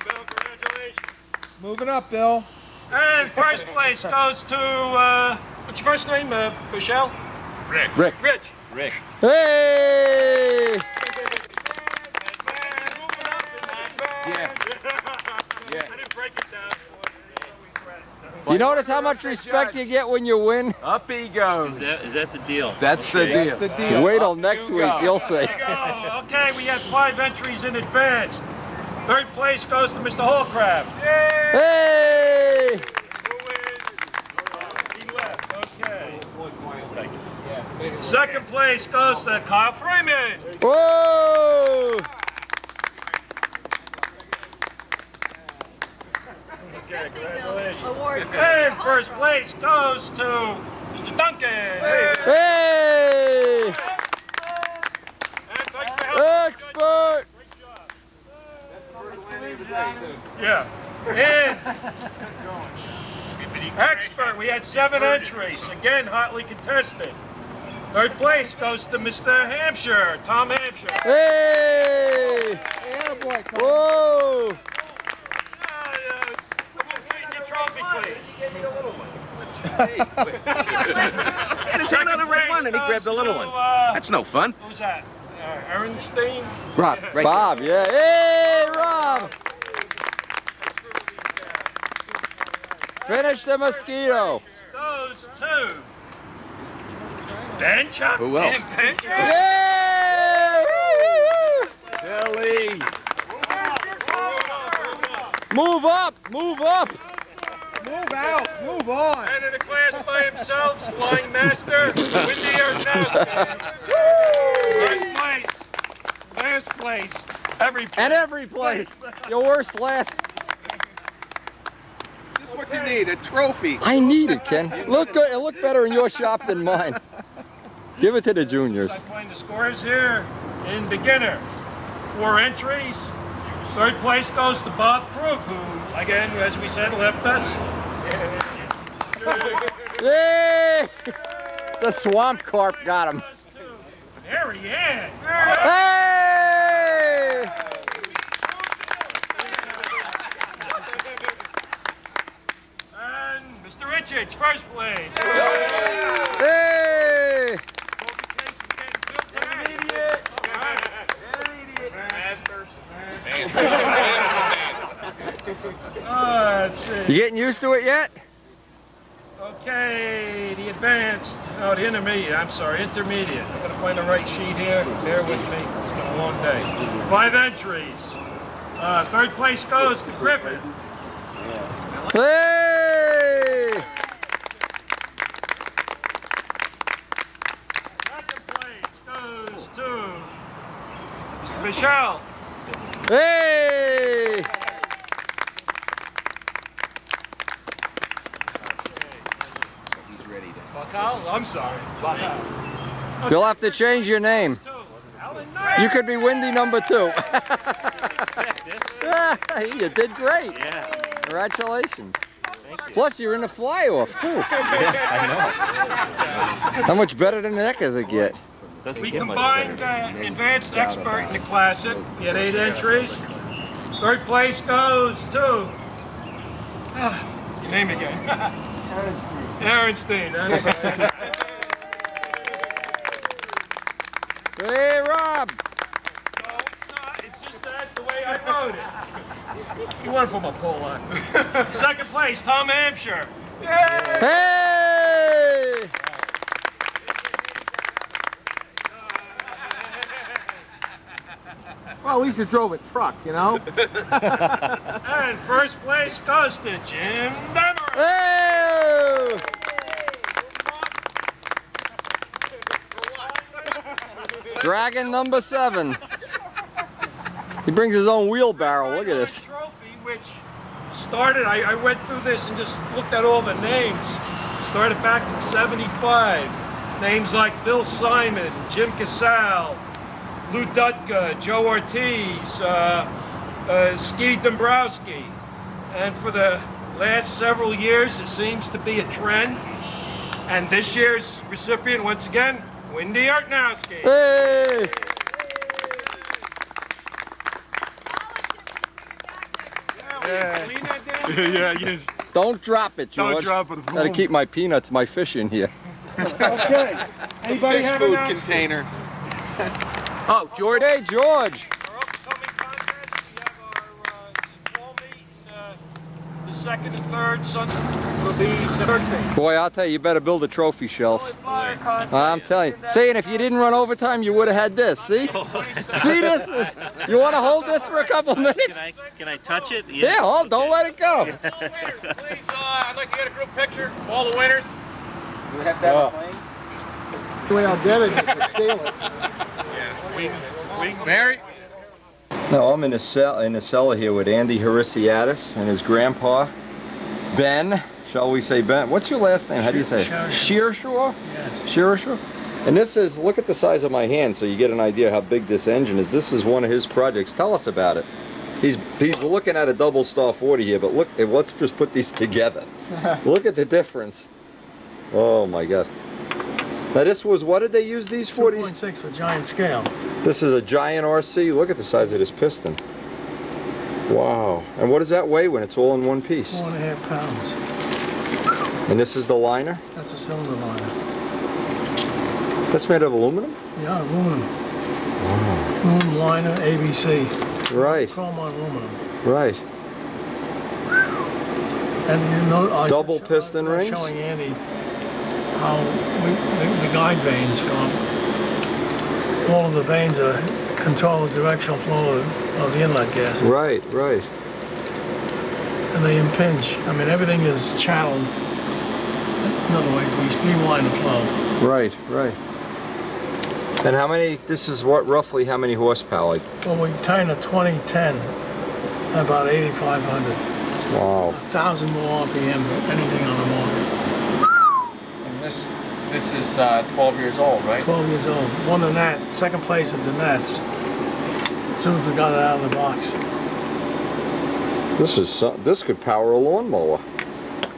Bill, congratulations. Moving up, Bill. And first place goes to, what's your first name, Michelle? Rick. Rick. Rick. Hey! Yeah. I didn't break it down for You notice how much respect you get when you win? Up he goes. Is that the deal? That's the deal. That's the deal. Wait till next week, you'll see. There you go. Okay, we have 5 entries in advance. Third place goes to Mr. Hallcraft. Hey! Who is? He left. Okay. Second place goes to Kyle Freeman. Whoa! Okay, congratulations. Award. And first place goes to Mr. Duncan. Hey! And thanks for helping. Expert! Yeah. And expert, we had 7 entries. Again, hotly contested. Third place goes to Mr. Hampshire, Tom Hampshire. Hey! Whoa! Your trophy, please. There's another red one, and he grabbed the little one. That's no fun. Who's that? Ernstein? Rob, right Bob, yeah. Hey, Rob! Finish the mosquito. Those 2. Bencha? Who else? Bencha? Yeah! Billy. Move up! Move up! Move out. Move on. And in a class by himself, flying master, Wendy Ernstowski. First place. Last place. Every place. And every place. Your worst last. This is what does he need? A trophy. I need it, Ken. Look good. It looked better in your shop than mine. Give it to the juniors. I'm playing the scores here in beginner. 4 entries. Third place goes to Bob Krug, who, again, as we said, left us. Yay! The swamp carp got him. There he is. Hey! And Mr. Richards, first place. Hey! Let's see. You getting used to it yet? Okay, the advanced, no, the intermediate, I'm sorry, intermediate. I'm going to find the right sheet here. Bear with me. It's been a long day. 5 entries. Third place goes to Griffin. Hey! Second place goes to Mr. Michelle. Hey! I'm sorry. You'll have to change your name. You could be Windy number 2. You did great. Yeah. Congratulations. Plus, you're in the fly-off, too. Yeah, I know. How much better than that does it get? We combined advanced expert in the classic. We had 8 entries. Third place goes to your name again. Aaronstein. Hey, Rob. No, it's just that's the way I wrote it. You want from a pull on. Second place, Tom Hampshire. Hey! Well, at least you drove a truck, you know? And first place goes to Jim Demery. Hey! Dragon number 7. He brings his own wheelbarrow. Look at this. Trophy, which started, I went through this and just looked at all the names. Started back in '75. Names like Bill Simon, Jim Casale, Lou Dutka, Joe Ortiz, Ski Dombrowski. And for the last several years, it seems to be a trend. And this year's recipient, once again, Wendy Artnowski. Hey! Yeah, yes. Don't drop it, George. Don't drop it. Gotta keep my peanuts, my fish in here. Okay. Anybody have food announcements? container. Oh, George. Hey, George. Our upcoming contest, we have our small meet the second and third Sunday. Will be Thursday. Boy, I'll tell you, you better build a trophy shelf. I'm telling you. Saying if you didn't run overtime, you would have had this. See? See this? You want to hold this for a couple minutes? Can I touch it? Yeah, oh, don't let it go. All winners, please, I'd like to get a group picture. All the winners. You have that on planes? The way I'll get it is to steal it. Yeah. Mary? No, I'm in the cellar here with Andy Harisiadis and his grandpa, Ben. Shall we say Ben? What's your last name? How do you say it? Shearshaw? Yes. Shearshaw? And this is, look at the size of my hand so you get an idea how big this engine is. This is one of his projects. Tell us about it. We're looking at a double star 40 here, but look, let's just put these together. Look at the difference. Oh my God. Now this was, what did they use these for? 2.6 for giant scale. This is a giant RC. Look at the size of this piston. Wow. And what does that weigh when it's all in one piece? 4.5 pounds. And this is the liner? That's a cylinder liner. That's made of aluminum? Yeah, aluminum. Wow. Aluminum liner, ABC. Right. Chrome on aluminum. Right. And you know, Double piston I'm rings? showing Andy how the guide vanes from all of the vanes are control the directional flow of the inlet gases. Right, right. And they impinge. I mean, everything is channeled. In other words, we streamline the flow. Right, right. And how many, this is what, roughly how many horsepower? Like, Well, we turn a 2010 about 8,500. Wow. 1,000 more RPM than anything on the market. And this is 12 years old, right? 12 years old. Won the Nats, second place at the Nats. As soon as we got it out of the box. This could power a lawnmower.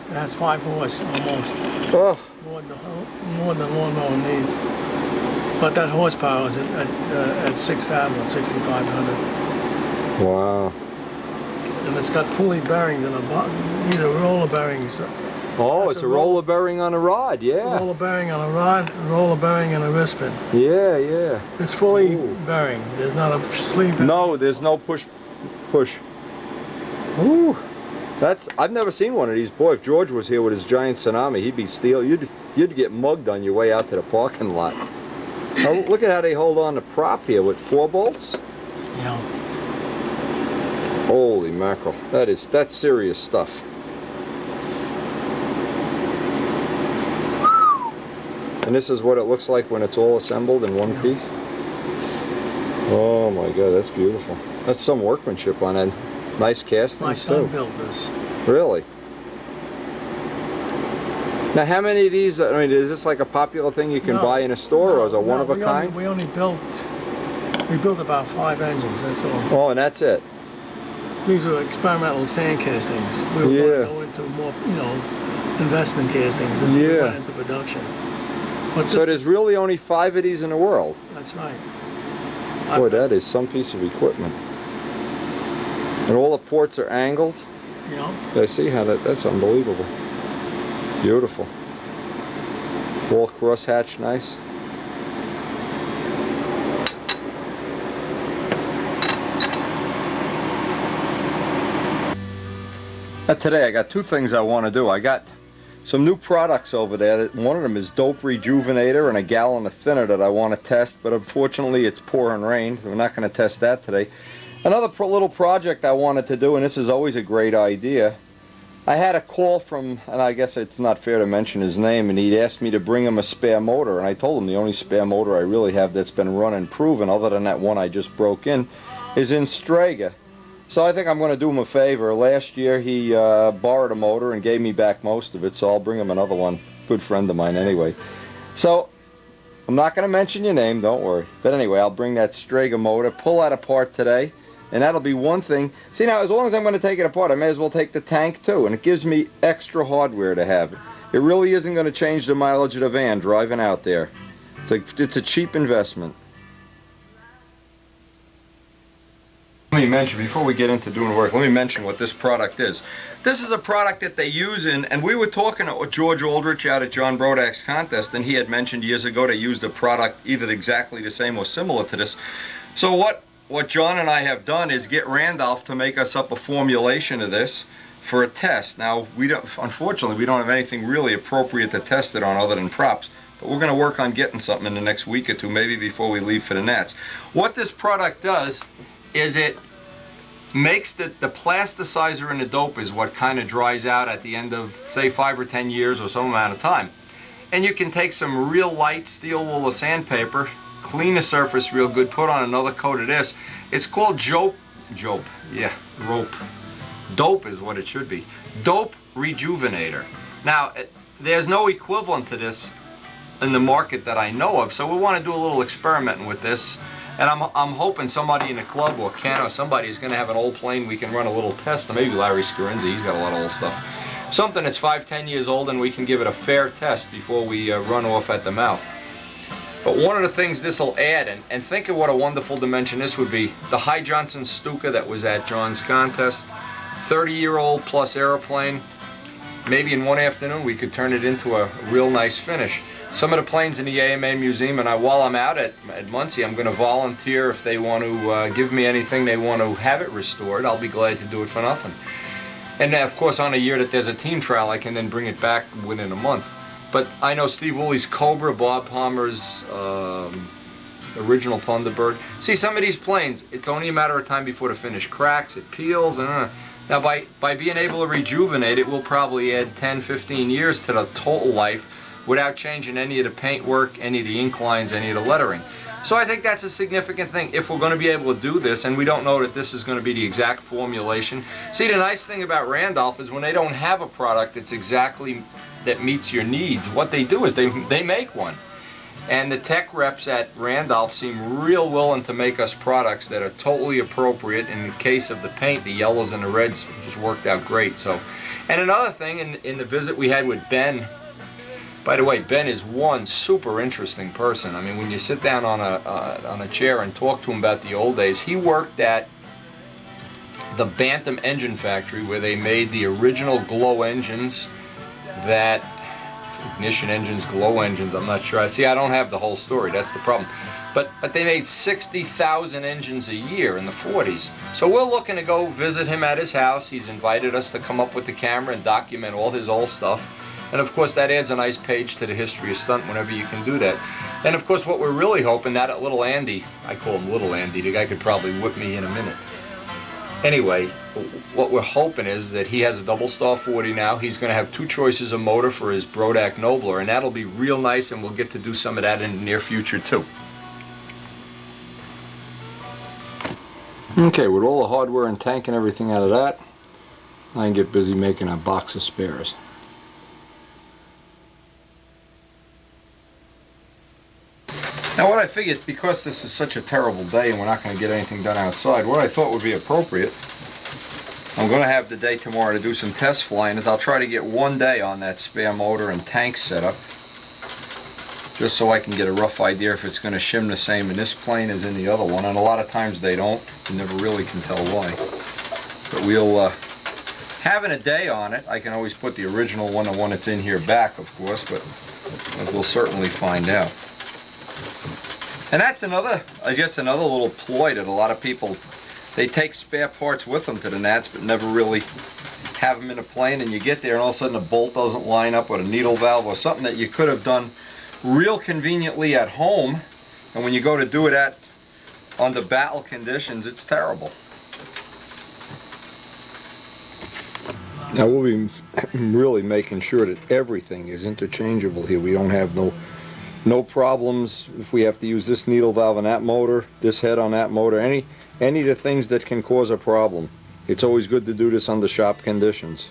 It has 5 horse almost. Oh. More than the lawnmower needs. But that horsepower is at 6,000 or 6,500. Wow. And it's got pulley bearings in the bottom. These are roller bearings. Oh, it's a roller bearing on a rod, yeah. Roller bearing on a rod, roller bearing on a wrist pin. Yeah, yeah. It's fully bearing. There's not a sleeve. No, there's no push. Ooh. I've never seen one of these. Boy, if George was here with his giant tsunami, he'd be you'd get mugged on your way out to the parking lot. Oh, look at how they hold on the prop here with 4 bolts. Yeah. Holy mackerel. That's serious stuff. And this is what it looks like when it's all assembled in one piece. Oh my God, that's beautiful. That's some workmanship on it. Nice castings My son built this. Really? Now, how many of these? I mean, is this like a popular thing you can buy in a store, or is it one of a kind? We built about 5 engines. That's all. Oh, and that's it. These are experimental sand castings. We were going to go into more, investment castings and we went into production. But so there's really only 5 of these in the world. That's right. Boy, that is some piece of equipment. And all the ports are angled. Yeah. I see how that's unbelievable. Beautiful. All cross-hatch, nice. Today I got 2 things I want to do. I got some new products over there. One of them is Dope Rejuvenator and a gallon of thinner that I want to test, but unfortunately it's pouring rain, so we're not going to test that today. Another little project I wanted to do, and this is always a great idea. I had a call from, and I guess it's not fair to mention his name, and he'd asked me to bring him a spare motor, and I told him the only spare motor I really have that's been run and proven, other than that one I just broke in, is in Strega. So I think I'm going to do him a favor. Last year he borrowed a motor and gave me back most of it, so I'll bring him another one. Good friend of mine anyway. So I'm not going to mention your name, don't worry. But anyway, I'll bring that Strega motor, pull that apart today, and that'll be one thing. See, now, as long as I'm going to take it apart, I may as well take the tank too, and it gives me extra hardware to have it. It really isn't going to change the mileage of the van driving out there. It's a cheap investment. Let me mention, before we get into doing work, let me mention what this product is. This is a product that they use and we were talking to George Aldrich out at John Brodak's contest, and he had mentioned years ago they used a product either exactly the same or similar to this. So what John and I have done is get Randolph to make us up a formulation of this for a test. Now, unfortunately, we don't have anything really appropriate to test it on other than props, but we're going to work on getting something in the next week or two, maybe before we leave for the Nats. What this product does is it makes the plasticizer in the dope is what kind of dries out at the end of, say, 5 or 10 years or some amount of time. And you can take some real light steel wool or sandpaper, clean the surface real good, put on another coat of this. It's called Dope is what it should be. Dope Rejuvenator. Now, there's no equivalent to this in the market that I know of, so we want to do a little experimenting with this. And I'm hoping somebody in the club or Ken or somebody is going to have an old plane we can run a little test, or maybe Larry Scarinzi, he's got a lot of old stuff. Something that's 5-10 years old, and we can give it a fair test before we run off at the mouth. But one of the things this will add, and think of what a wonderful dimension this would be, the High Johnson Stuka that was at John's contest, 30-year-old plus aeroplane. Maybe in one afternoon we could turn it into a real nice finish. Some of the planes in the AMA Museum, and while I'm out at Muncie, I'm going to volunteer if they want to give me anything they want to have it restored. I'll be glad to do it for nothing. And of course, on a year that there's a team trial, I can then bring it back within a month. But I know Steve Woolley's Cobra, Bob Palmer's original Thunderbird. See, some of these planes, it's only a matter of time before the finish cracks, it peels, and now by being able to rejuvenate it, we'll probably add 10, 15 years to the total life without changing any of the paintwork, any of the ink lines, any of the lettering. So I think that's a significant thing if we're going to be able to do this, and we don't know that this is going to be the exact formulation. See, the nice thing about Randolph is when they don't have a product that's exactly that meets your needs, what they do is they make one. And the tech reps at Randolph seem real willing to make us products that are totally appropriate. In the case of the paint, the yellows and the reds just worked out great. So, and another thing, in the visit we had with Ben, by the way, Ben is one super interesting person. I mean, when you sit down on a chair and talk to him about the old days, he worked at the Bantam Engine Factory where they made the original glow engines that ignition engines, glow engines, I'm not sure. See, I don't have the whole story, that's the problem. But they made 60,000 engines a year in the 40s. So we're looking to go visit him at his house. He's invited us to come up with the camera and document all his old stuff. And of course that adds a nice page to the history of stunt whenever you can do that. And of course what we're really hoping, that little Andy, I call him Little Andy, the guy could probably whip me in a minute. Anyway, what we're hoping is that he has a double star 40 now. He's going to have 2 choices of motor for his Brodak Nobler, and that'll be real nice, and we'll get to do some of that in the near future too. Okay, with all the hardware and tank and everything out of that, I can get busy making a box of spares. Now what I figured, because this is such a terrible day and we're not going to get anything done outside, what I thought would be appropriate, I'm going to have the day tomorrow to do some test flying, is I'll try to get 1 day on that spare motor and tank setup, just so I can get a rough idea if it's going to shim the same in this plane as in the other one, and a lot of times they don't. You never really can tell why. But we'll, having a day on it, I can always put the original one, the one that's in here back, of course, but we'll certainly find out. And that's another, I guess, another little ploy that a lot of people, they take spare parts with them to the Nats, but never really have them in a plane, and you get there and all of a sudden a bolt doesn't line up with a needle valve or something that you could have done real conveniently at home, and when you go to do it under battle conditions, it's terrible. Now we'll be really making sure that everything is interchangeable here. We don't have no problems if we have to use this needle valve on that motor, this head on that motor, any of the things that can cause a problem. It's always good to do this under shop conditions.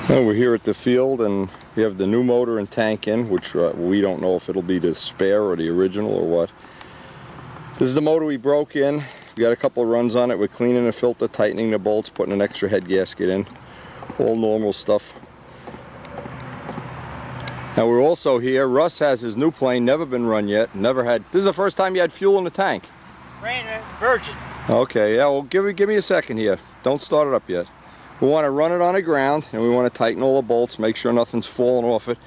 Well, we're here at the field and we have the new motor and tank in, which we don't know if it'll be the spare or the original or what. This is the motor we broke in. We got a couple of runs on it. We're cleaning the filter, tightening the bolts, putting an extra head gasket in. All normal stuff. Now we're also here. Russ has his new plane, never been run yet, never had. This is the first time you had fuel in the tank. Ran virgin. Okay, yeah, well give me a second here. Don't start it up yet. We want to run it on the ground, and we want to tighten all the bolts, make sure nothing's falling off it.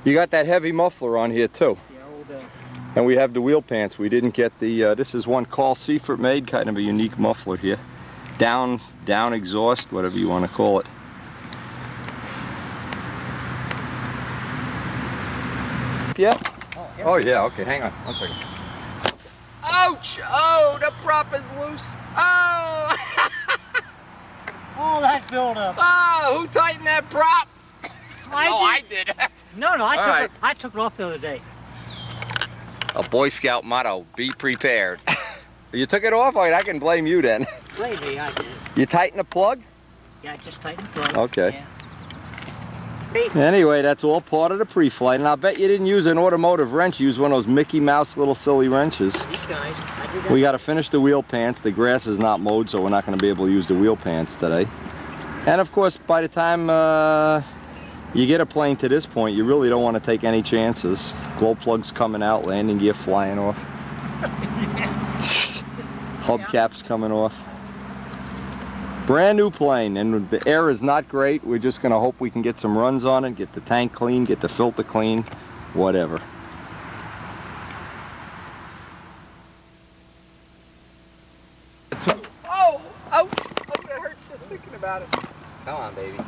You got that heavy muffler on here too. Yeah, all done. And we have the wheel pants. We didn't get the, this is one Carl Seifert made, kind of a unique muffler here. Down exhaust, whatever you want to call it. Yeah? Oh yeah, okay, hang on, 1 second. Ouch! Oh, the prop is loose. Oh! All that buildup. Oh, who tightened that prop? I did. No, I took it off the other day. A Boy Scout motto, be prepared. You took it off? I can blame you then. Blame me, I did. You tighten the plug? Yeah, I just tightened the plug. Okay. Yeah. Anyway, that's all part of the pre-flight, and I'll bet you didn't use an automotive wrench. You used one of those Mickey Mouse little silly wrenches. These guys, I did that. We got to finish the wheel pants. The grass is not mowed, so we're not going to be able to use the wheel pants today. And of course, by the time you get a plane to this point, you really don't want to take any chances. Glow plugs coming out, landing gear flying off. Hubcaps coming off. Brand new plane, and the air is not great. We're just going to hope we can get some runs on it, get the tank clean, get the filter clean, whatever. Oh, thinking about it. Come on, baby.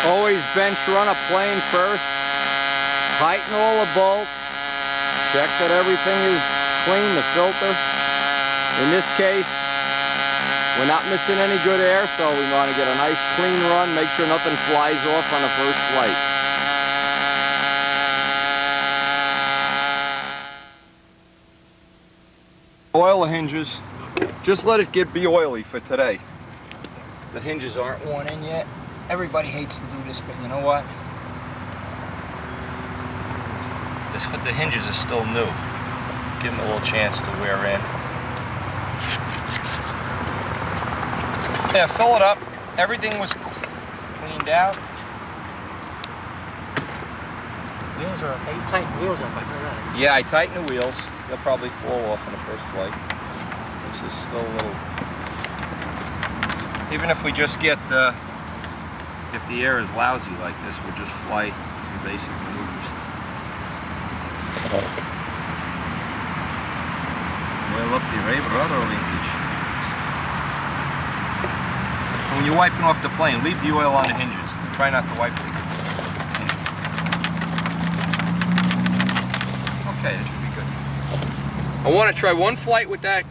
Always bench run a plane first. Tighten all the bolts. Check that everything is clean, the filter. In this case, we're not missing any good air, so we want to get a nice clean run, make sure nothing flies off on the first flight. Oil the hinges. Just let it be oily for today. The hinges aren't worn in yet. Everybody hates to do this, but you know what? The hinges are still new. Give them a little chance to wear in. Yeah, fill it up. Everything was cleaned out. Wheels are, you tighten wheels up, I heard that. Yeah, I tightened the wheels. They'll probably fall off on the first flight. It's just still a little... Even if we just get, if the air is lousy like this, we'll just fly some basic maneuvers. Oil up the rudder linkage. So when you're wiping off the plane, leave the oil on the hinges. Try not to wipe it again. Okay, that should be good. I want to try one flight with that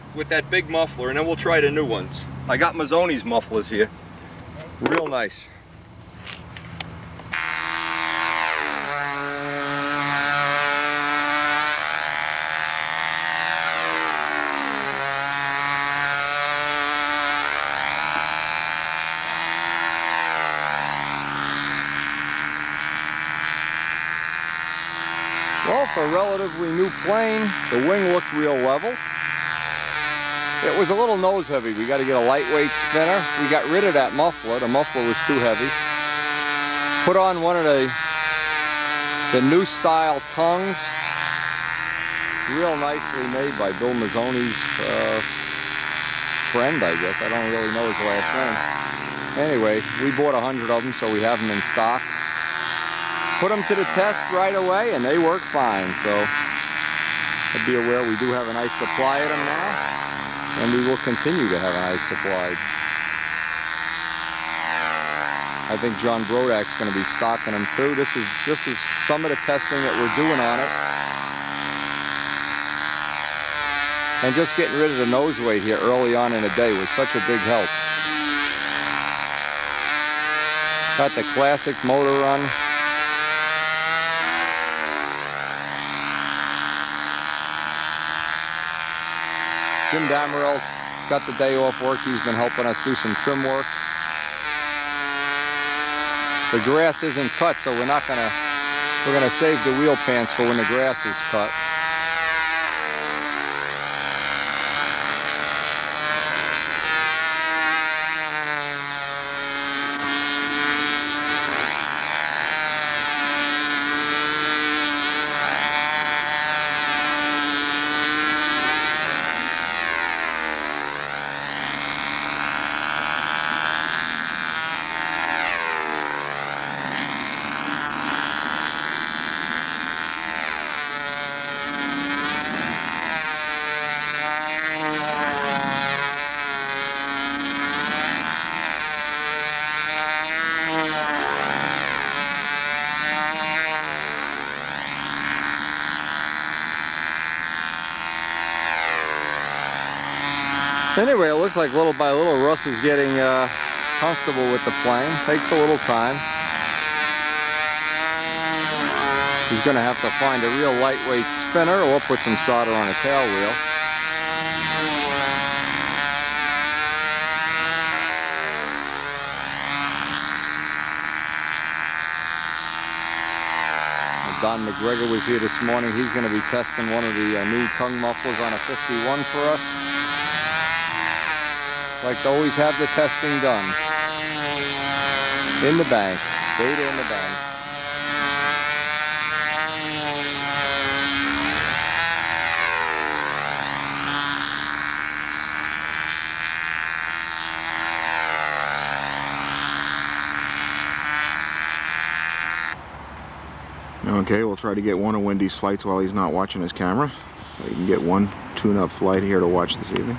big muffler, and then we'll try the new ones. I got Mazzoni's mufflers here. Real nice. Well, for a relatively new plane, the wing looked real level. It was a little nose heavy. We got to get a lightweight spinner. We got rid of that muffler. The muffler was too heavy. Put on one of the new style tongues. real nicely made by Bill Mazzoni's friend, I guess. I don't really know his last name. Anyway, we bought 100 of them, so we have them in stock. Put them to the test right away, and they work fine. So be aware we do have a nice supply of them now, and we will continue to have a nice supply. I think John Brodak's going to be stocking them too. This is some of the testing that we're doing on it. And just getting rid of the nose weight here early on in the day was such a big help. Got the classic motor run. Jim Damerell's got the day off work. He's been helping us do some trim work. The grass isn't cut, so we're gonna save the wheel pants for when the grass is cut. Anyway, it looks like little by little Russ is getting comfortable with the plane. Takes a little time. He's going to have to find a real lightweight spinner or put some solder on a tail wheel. Don McGregor was here this morning. He's going to be testing one of the new tongue mufflers on a 51 for us. Like to always have the testing done. In the bank. Data in the bank. Okay, we'll try to get one of Wendy's flights while he's not watching his camera. So you can get one tune-up flight here to watch this evening.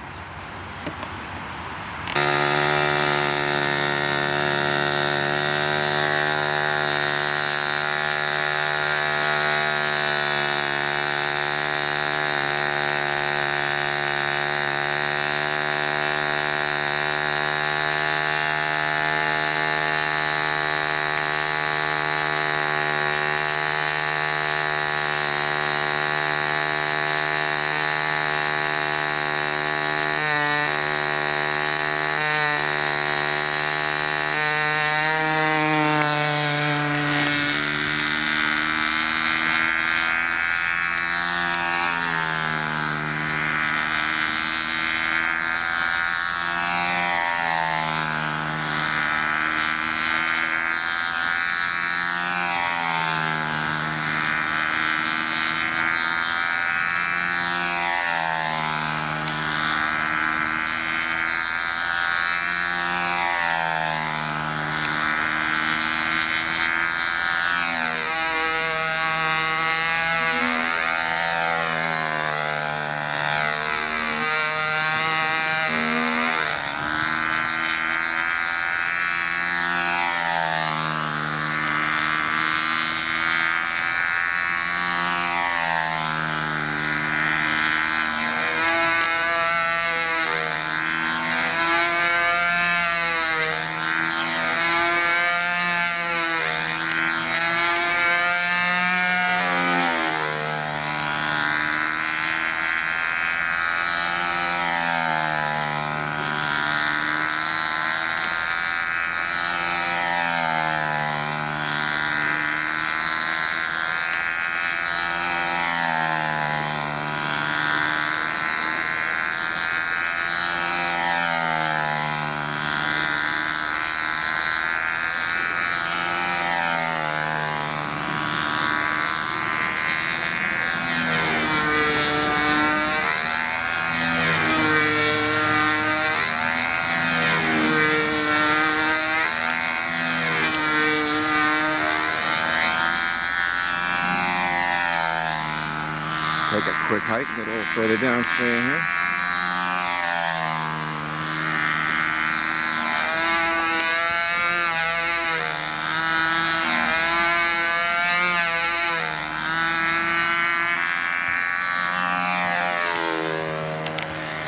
take a quick hike and get a little further downstream here.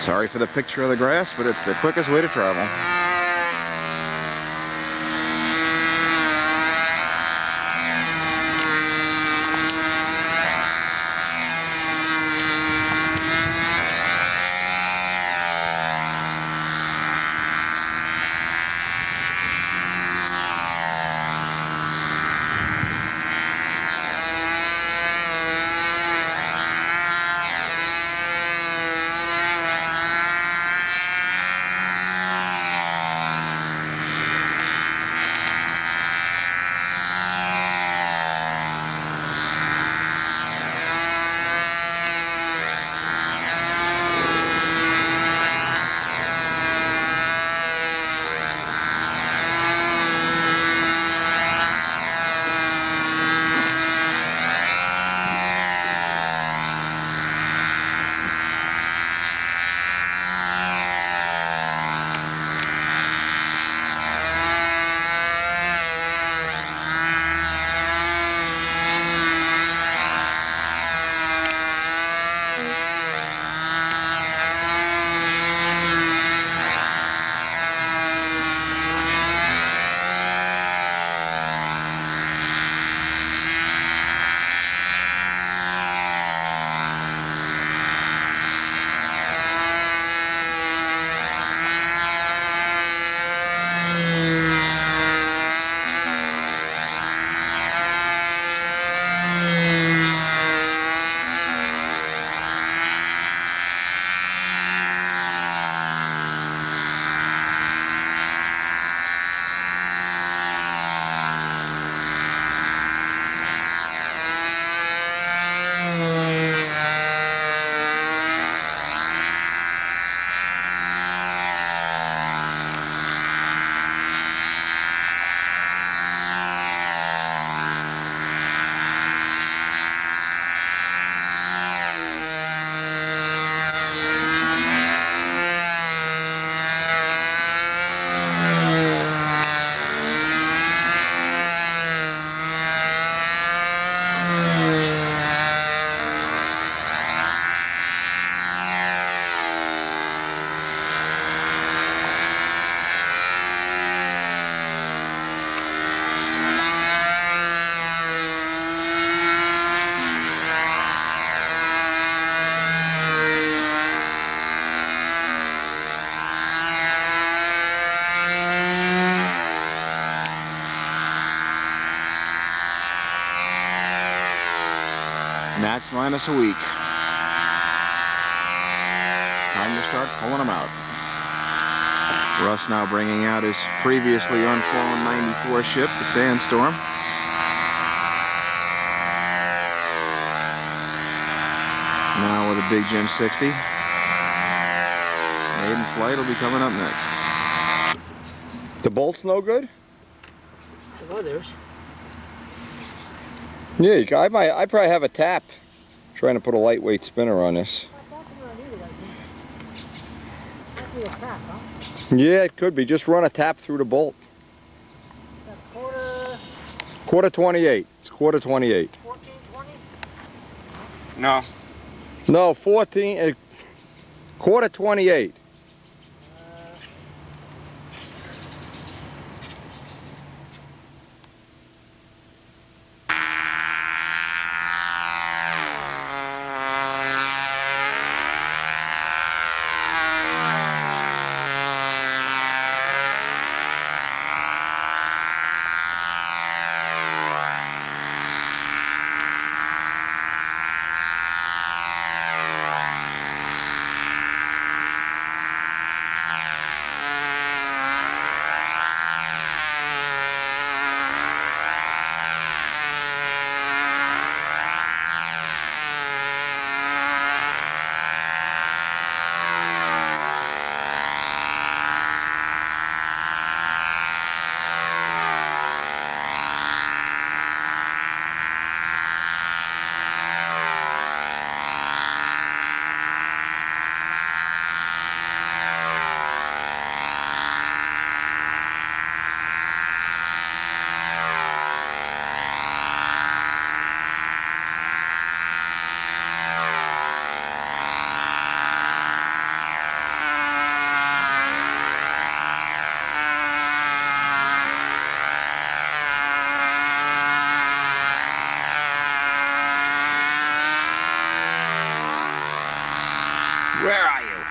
Sorry for the picture of the grass, but it's the quickest way to travel. Gnats minus a week. Time to start pulling them out. Russ now bringing out his previously unflown 94 ship, the Sandstorm. Now with a Big Jim 60. Maiden flight will be coming up next. The bolt's no good? The others. Yeah, I probably have a tap. Trying to put a lightweight spinner on this. Yeah, it could be. Just run a tap through the bolt. Quarter 28. It's quarter 28. 1420? No. No, 14. Quarter 28. Where are you?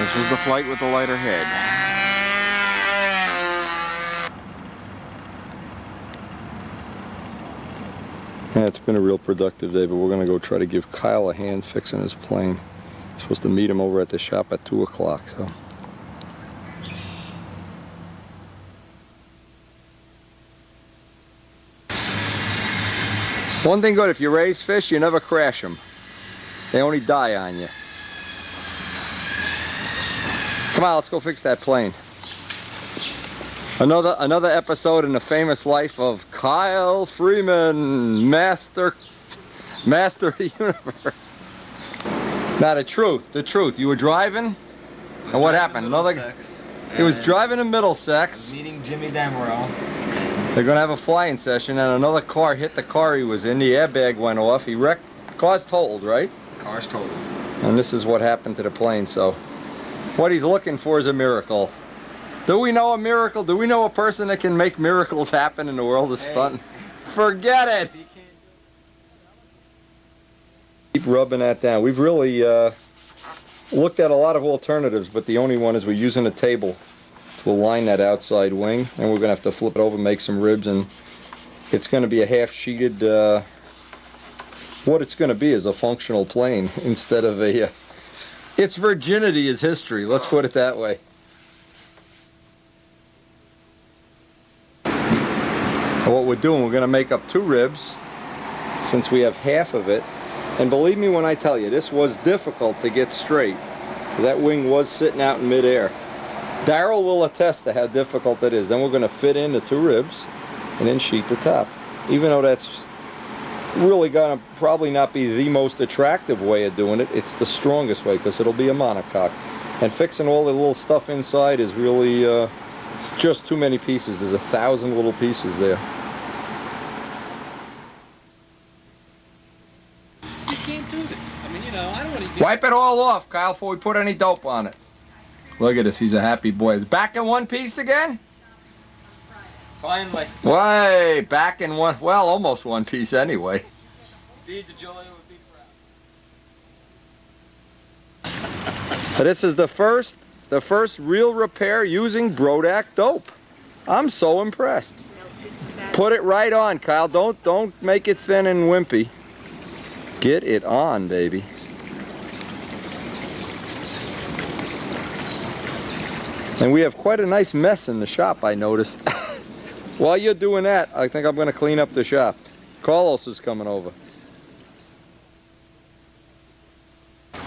This was the flight with the lighter head. Yeah, it's been a real productive day, but we're going to go try to give Kyle a hand fixing his plane. I'm supposed to meet him over at the shop at 2 o'clock, so. One thing good, if you raise fish, you never crash them. They only die on you. Come on, let's go fix that plane. Another episode in the famous life of Kyle Freeman, master of the universe. Now the truth. You were driving, and what happened? He was driving in Middlesex. Meeting Jimmy Demerol. They're gonna have a flying session, and another car hit the car he was in. The airbag went off. He wrecked. Car's totaled, right? Car's totaled. And this is what happened to the plane. So, what he's looking for is a miracle. Do we know a miracle? Do we know a person that can make miracles happen in the world of stunt? Forget it. Keep rubbing that down. We've really looked at a lot of alternatives, but the only one is we're using a table to align that outside wing, and we're going to have to flip it over, make some ribs, and it's going to be a half-sheeted, what it's going to be is a functional plane instead of a, its virginity is history, let's put it that way. And what we're doing, we're going to make up 2 ribs, since we have half of it. And believe me when I tell you, this was difficult to get straight. That wing was sitting out in midair. Darryl will attest to how difficult it is. Then we're going to fit in the 2 ribs and then sheet the top. Even though that's really going to probably not be the most attractive way of doing it, it's the strongest way because it'll be a monocoque. And fixing all the little stuff inside is really it's just too many pieces. There's 1,000 little pieces there. Can't do this. I mean, you know, I don't want to. Wipe it all off, Kyle, before we put any dope on it. Look at this. He's a happy boy. Is back in one piece again? Finally. Way back in one. Well, almost one piece anyway. Steve DeJolia would be proud. But this is the first real repair using Brodak dope. I'm so impressed. Put it right on, Kyle. Don't make it thin and wimpy. Get it on, baby. And we have quite a nice mess in the shop, I noticed. While you're doing that, I think I'm going to clean up the shop. Carlos is coming over.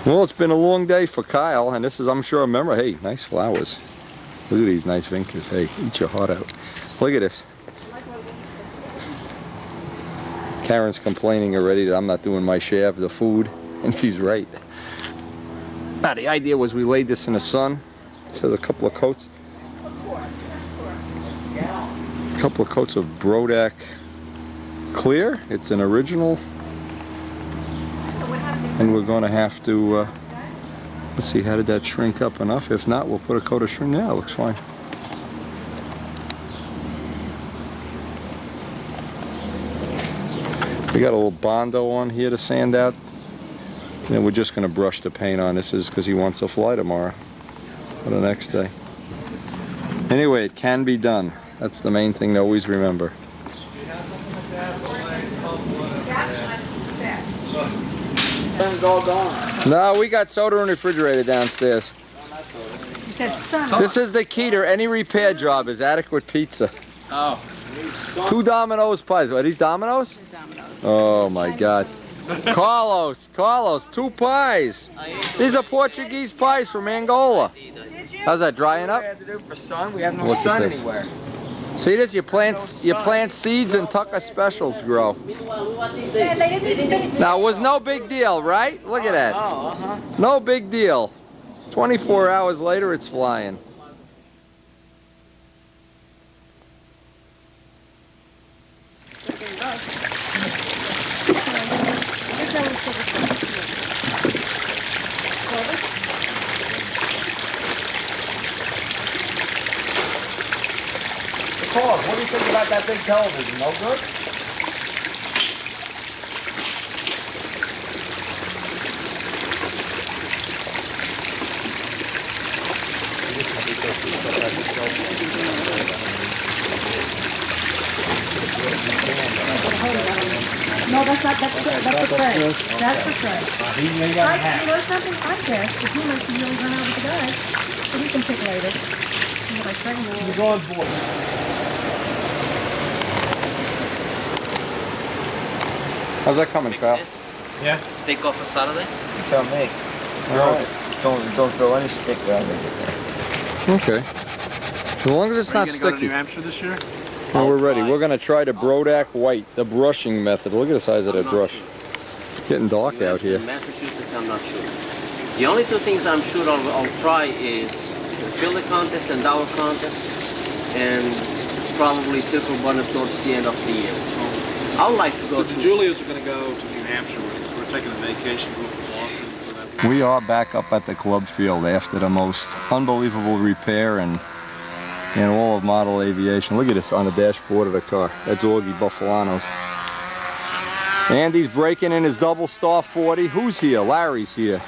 Well, it's been a long day for Kyle, and this is, I'm sure, a memory. Hey, nice flowers. Look at these nice vincas. Hey, eat your heart out. Look at this. Karen's complaining already that I'm not doing my share of the food, and she's right. Now, the idea was we laid this in the sun. It says a couple of coats. A couple of coats of Brodak Clear. It's an original. And we're going to have to, let's see, how did that shrink up enough? If not, we'll put a coat of shrink. Yeah, it looks fine. We got a little Bondo on here to sand out. And then we're just going to brush the paint on. This is because he wants to fly tomorrow or the next day. Anyway, it can be done. That's the main thing to always remember. No, we got soda in the refrigerator downstairs. This is the key to any repair job is adequate pizza. Oh. 2 Domino's pies. Are these Domino's? Oh my God. Carlos, 2 pies. These are Portuguese pies from Angola. How's that, drying up? For sun, we have no sun anywhere. See this? You plant seeds and Tucker Specials grow. Now, it was no big deal, right? Look at that. No big deal. 24 hours later, it's flying. What do you think about that big television? No good? No, that's not. That's the tray. That's the tray. You know something? I guess if he lets you really run out with the guys, so he can pick later. You're going for it. How's that coming, Kyle? Yeah. Take off for Saturday? Tell me. All right. Don't throw any stick down there. Okay. As long as it's not sticky. Go to New Hampshire this year? No, we're ready. We're going to try the Brodak White, the brushing method. Look at the size of that brush. It's getting dark out here. In Massachusetts, I'm not sure. The only two things I'm sure I'll try is the fielder contest and dower contest, and probably circle runners towards the end of the year. I would like to go The Julias are going to go to New Hampshire. We're taking a vacation group from Boston for that week. We are back up at the club field after the most unbelievable repair in all of model aviation. Look at this on the dashboard of the car. That's Augie Buffalanos. Andy's breaking in his double star 40. Who's here? Larry's here.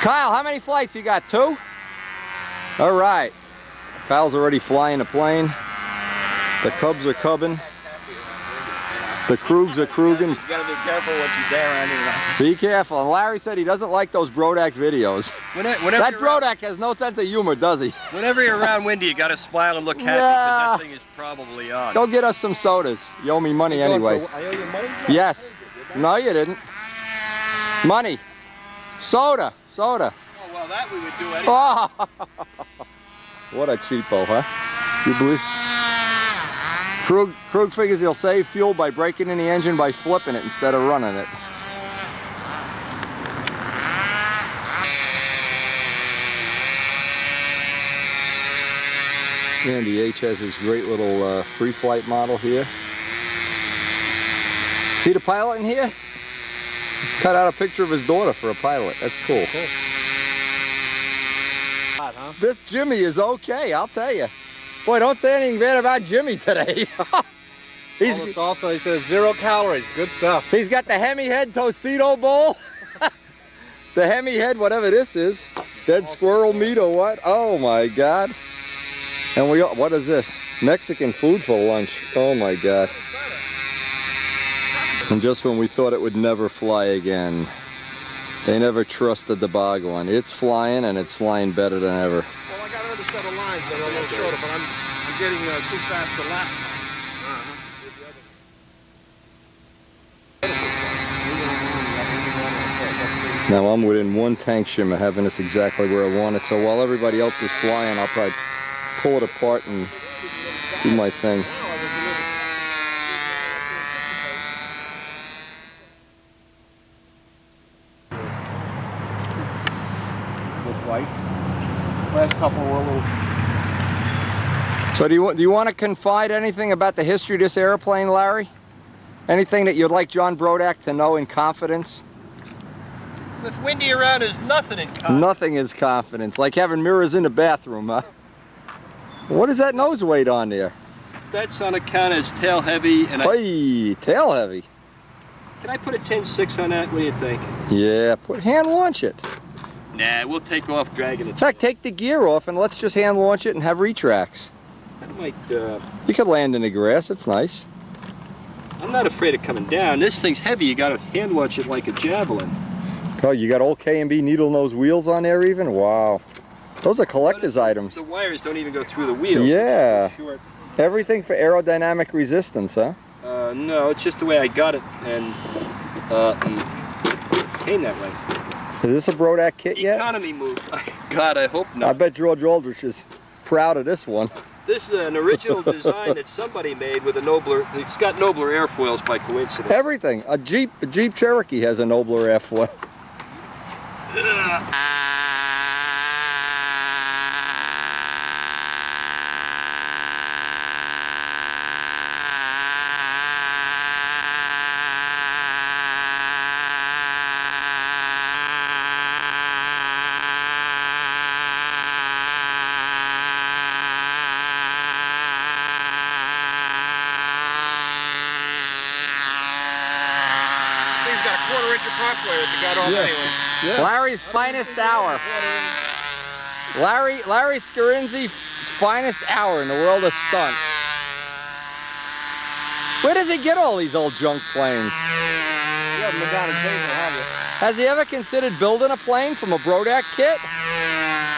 Kyle, how many flights you got? 2? All right. Kyle's already flying the plane. The Cubs are cubbing. The Krugs are Kruging. You gotta be careful what you say around here. Be careful. And Larry said he doesn't like those Brodak videos. That Brodak has no sense of humor, does he? Whenever you're around Windy, you gotta smile and look happy, because that thing is probably on. Go get us some sodas. You owe me money anyway. I owe you money? Yes. No, you didn't. Money. Soda. Soda. Oh, well, that we would do anyway. Oh. What a cheapo, huh? You believe? Krug figures he'll save fuel by breaking in the engine by flipping it instead of running it. Andy H has his great little free flight model here. See the pilot in here? Cut out a picture of his daughter for a pilot. That's cool. This Jimmy is okay, I'll tell you. Boy, don't say anything bad about Jimmy today. It's also, he says 0 calories. Good stuff. He's got the Hemi Head Tostito Bowl. The Hemi Head, whatever this is. Dead squirrel meat or what? Oh my God. And what is this? Mexican food for lunch. Oh my God. And just when we thought it would never fly again, they never trusted the Bhagwan. It's flying, and it's flying better than ever. Well, I got another set of lines that are a little shorter, but I'm getting too fast to lap. Now I'm within 1 tank shim of having this exactly where I want it, so while everybody else is flying, I'll probably pull it apart and do my thing. Last couple were a little... So do you want to confide anything about the history of this airplane, Larry? Anything that you'd like John Brodak to know in confidence? With Windy around, there's nothing in confidence. Nothing is confidence, like having mirrors in the bathroom, huh? What is that nose weight on there? That's on account of it's tail heavy. And Hey, tail heavy. Can I put a 10.6 on that? What do you think? Yeah, hand launch it. Nah, we'll take off dragging it. In fact, take the gear off and let's just hand launch it and have retracts. That might, You could land in the grass, it's nice. I'm not afraid of coming down. This thing's heavy, you gotta hand launch it like a javelin. Oh, you got old K&B needle nose wheels on there even? Wow. Those are collector's items. The wires don't even go through the wheels. Yeah. Everything for aerodynamic resistance, huh? No, it's just the way I got it, and it came that way. Is this a Brodak kit yet? Economy move. God, I hope not. I bet George Aldrich is proud of this one. This is an original design that somebody made with a Nobler. It's got Nobler airfoils by coincidence. Everything. A Jeep Cherokee has a Nobler airfoil. Yeah. Larry's finest hour. Larry Scarinzi's finest hour in the world of stunt. Where does he get all these old junk planes? You haven't been down in Chaser, have you? Has he ever considered building a plane from a Brodak kit?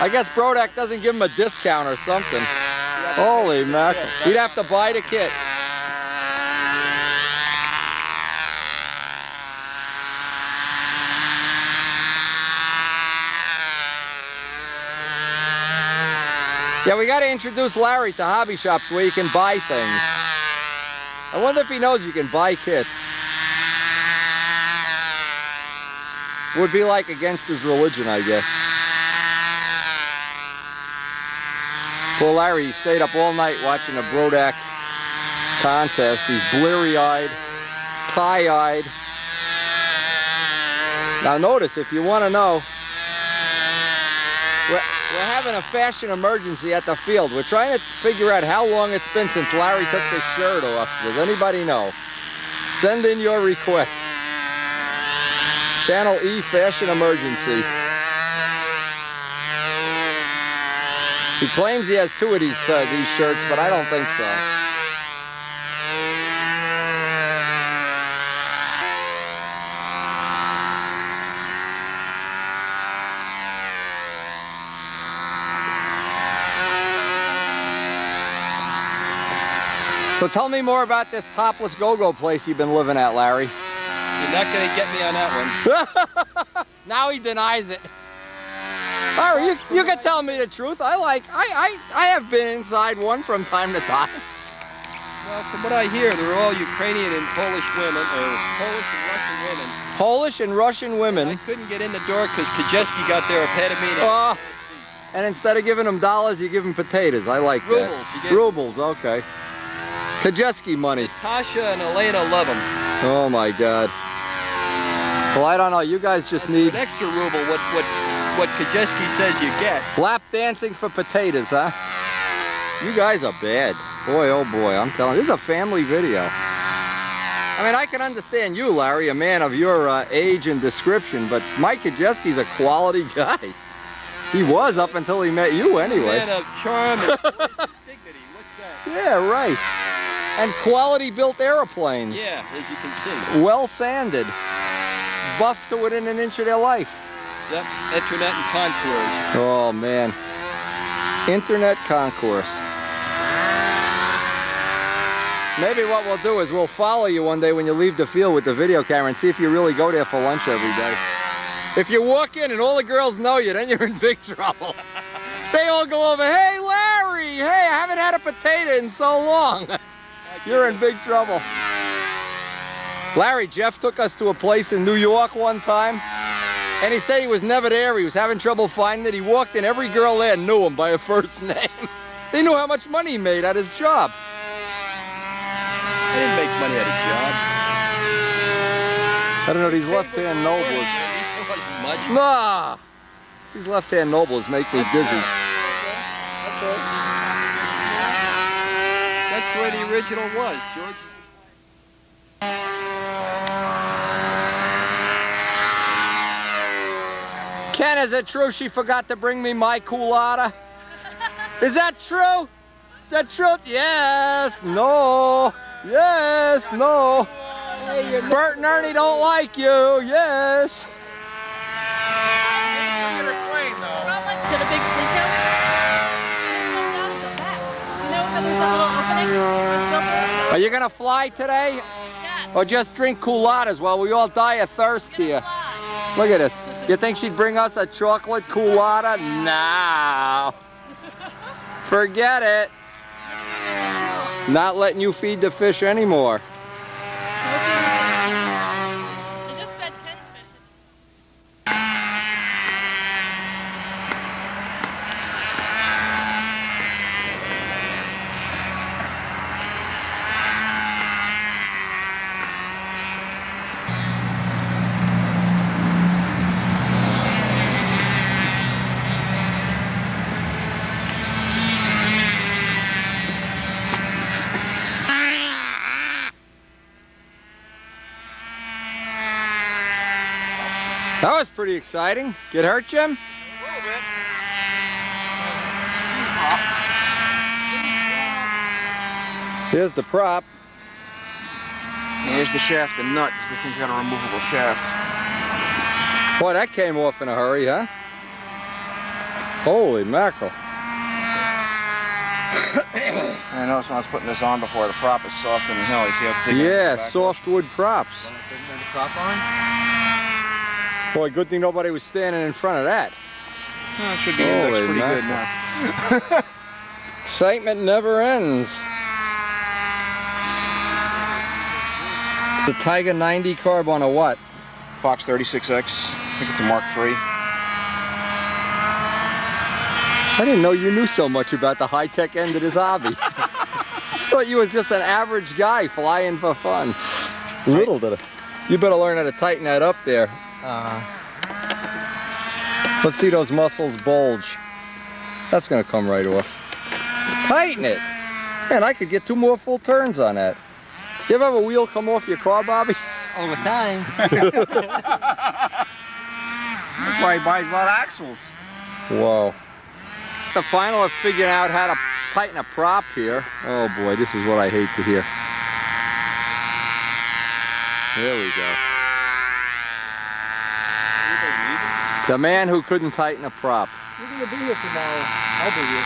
I guess Brodak doesn't give him a discount or something. Holy mackerel. He'd have to buy the kit. Yeah, we got to introduce Larry to hobby shops where you can buy things. I wonder if he knows you can buy kits. Would be like against his religion, I guess. Poor Larry, he stayed up all night watching the Brodak contest. He's bleary-eyed, pie-eyed. Now notice, if you want to know, we're having a fashion emergency at the field. We're trying to figure out how long it's been since Larry took his shirt off. Does anybody know? Send in your request. Channel E Fashion Emergency. He claims he has 2 of these shirts, but I don't think so. So tell me more about this topless go-go place you've been living at, Larry. You're not going to get me on that one. Now he denies it. Larry, you can tell me the truth. I have been inside one from time to time. Well, from what I hear, they're all Ukrainian and Polish women, or Polish and Russian women. Polish and Russian women. And I couldn't get in the door because Kajeski got there ahead of me. And instead of giving them dollars, you give them potatoes. I like rubles, that. Rubles, okay. Kajeski money. Tasha and Elena love them. Oh my God. Well, I don't know. You guys just need an extra ruble. What Kajeski says you get. Lap dancing for potatoes, huh? You guys are bad. Boy, oh boy, I'm telling you, this is a family video. I mean, I can understand you, Larry, a man of your age and description, but Mike Kajeski's a quality guy. He was up until he met you, anyway. Man of charm and dignity. What's that? Yeah, right. And quality-built airplanes. Yeah, as you can see. Well sanded. Buffed to within an inch of their life. Yep, Internet and Concours. Oh, man. Internet Concourse. Maybe what we'll do is we'll follow you one day when you leave the field with the video camera and see if you really go there for lunch every day. If you walk in and all the girls know you, then you're in big trouble. They all go over, hey, Larry, hey, I haven't had a potato in so long. You're in big trouble. Larry, Jeff took us to a place in New York one time, and he said he was never there. He was having trouble finding it. He walked in, every girl there knew him by a first name. They knew how much money he made at his job. I didn't make money at a job. I don't know, these left-hand nobles. Much. Nah! These left-hand nobles make me dizzy. That's where the original was, George. Ken, is it true she forgot to bring me my culotta? Is that true? Is that true? Yes, no, yes, no. Bert and Ernie don't like you, yes. Are you gonna fly today? Yeah. Or just drink culottes while we all die of thirst here? Look at this. You think she'd bring us a chocolate culotta? No. Forget it. Not letting you feed the fish anymore. I just fed Ken's fish. That was pretty exciting. Get hurt, Jim? A little bit. Here's the prop. Here's the shaft and nut, because this thing's got a removable shaft. Boy, that came off in a hurry, huh? Holy mackerel. I noticed when I was putting this on before, the prop is soft in the hill. You see how it's digging? Yeah, softwood props. The prop on? Boy, good thing nobody was standing in front of that. Oh, it should be. It looks pretty good now. Excitement never ends. The Tiger 90 carb on a what? Fox 36X. I think it's a Mark III. I didn't know you knew so much about the high-tech end of this hobby. I thought you was just an average guy flying for fun. Little did I. You better learn how to tighten that up there. Let's see those muscles bulge. That's gonna come right off. Tighten it. Man, I could get 2 more full turns on that. You ever have a wheel come off your car, Bobby? All the time. That's why he buys a lot of axles. Whoa. The final of figuring out how to tighten a prop here. Oh boy, this is what I hate to hear. There we go. The man who couldn't tighten a prop. You're going to be here tomorrow. I'll be here.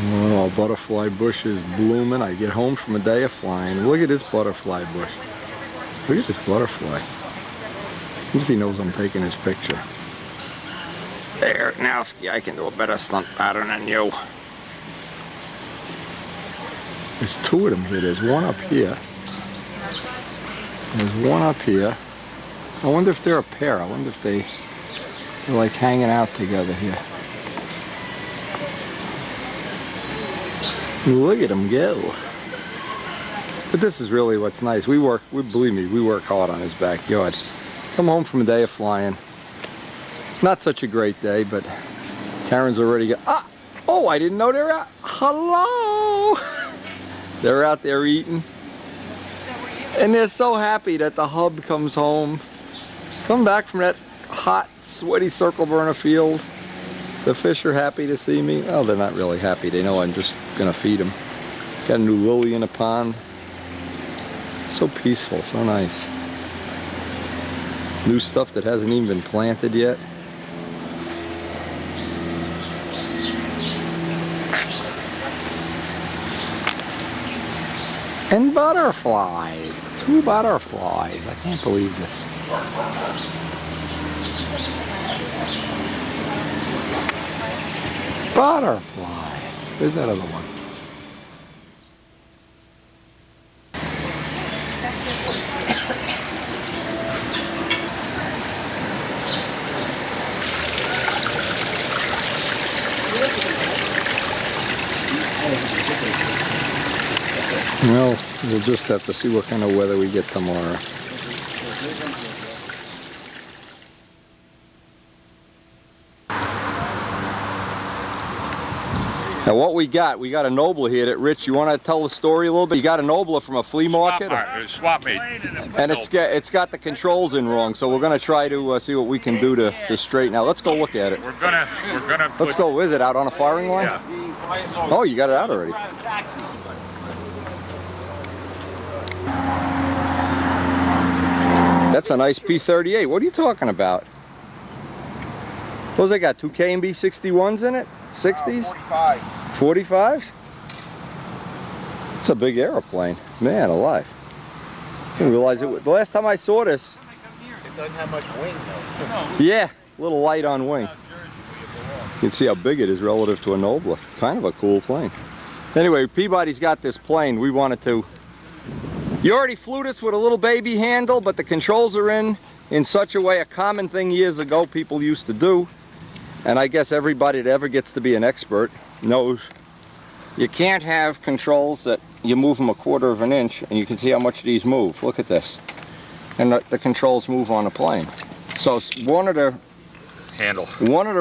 Oh, butterfly bush is blooming. I get home from a day of flying. Look at this butterfly bush. Look at this butterfly. If he knows I'm taking his picture. There, Nowski, I can do a better stunt pattern than you. There's 2 of them here. There's one up here. There's one up here. I wonder if they're a pair. I wonder if they're like hanging out together here. Look at them go. But this is really what's nice. Believe me, we work hard on his backyard. Come home from a day of flying. Not such a great day, but Karen's already got, oh, I didn't know they were out. Hello. They're out there eating. And they're so happy that the hub comes home. Come back from that hot, sweaty circle burner field. The fish are happy to see me. Well, they're not really happy. They know I'm just gonna feed them. Got a new lily in a pond. So peaceful, so nice. New stuff that hasn't even been planted yet. And butterflies. 2 butterflies. I can't believe this. Butterflies. Where's that other one? Well, we'll just have to see what kind of weather we get tomorrow. Now what we got a Nobler here that, Rich, you want to tell the story a little bit? You got a Nobler from a flea market? Swap meet. And it's got the controls in wrong, so we're going to try to see what we can do to straighten out. Let's go look at it. We're gonna Let's go. Is it out on a firing line? Yeah. Oh, you got it out already. That's a nice P38. What are you talking about? What does it got? 2 K&B 61s in it? 60s? 45s. 45s? It's a big aeroplane. Man alive. I didn't realize it. The last time I saw this. It doesn't have much wing though. Yeah, a little light on wing. You can see how big it is relative to a Nobler. Kind of a cool plane. Anyway, Peabody's got this plane. We wanted to. You already flew this with a little baby handle, but the controls are in such a way, a common thing years ago people used to do. And I guess everybody that ever gets to be an expert knows you can't have controls that you move them 1/4 of an inch, and you can see how much these move. Look at this. And the controls move on the plane. So one of the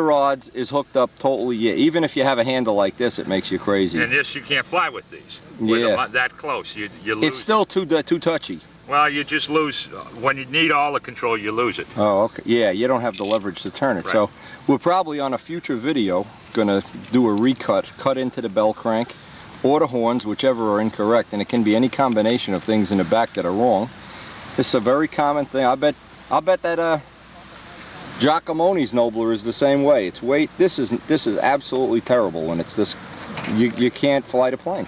rods is hooked up totally, even if you have a handle like this, it makes you crazy. And this, you can't fly with these. With them that close, you lose. It's still too touchy. Well, you just lose, when you need all the control, you lose it. Oh, okay. Yeah, you don't have the leverage to turn it. Right. So we're probably on a future video gonna do a recut, cut into the bell crank, or the horns, whichever are incorrect, and it can be any combination of things in the back that are wrong. This is a very common thing. I'll bet that Giacomone's Nobler is the same way. It's weight. This is absolutely terrible when it's this. You can't fly the plane.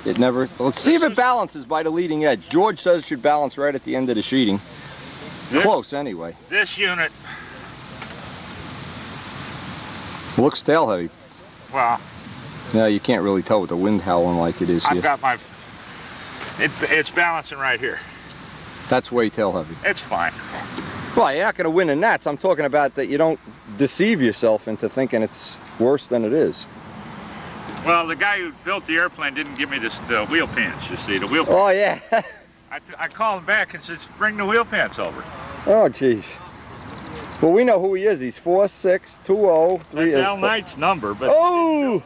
It never. Let's see if it balances by the leading edge. George says it should balance right at the end of the sheeting. Close anyway. This unit Looks tail heavy. Well, no, you can't really tell with the wind howling like it is here. I've got my... It's balancing right here. That's way tail heavy. It's fine. Well, you're not going to win in Nats. I'm talking about that you don't deceive yourself into thinking it's worse than it is. Well, the guy who built the airplane didn't give me the wheel pants, you see, the wheel pants. Oh, yeah. I called him back and says, bring the wheel pants over. Oh, jeez. Well, we know who he is. He's 4620. That's Al Knight's number, but oh,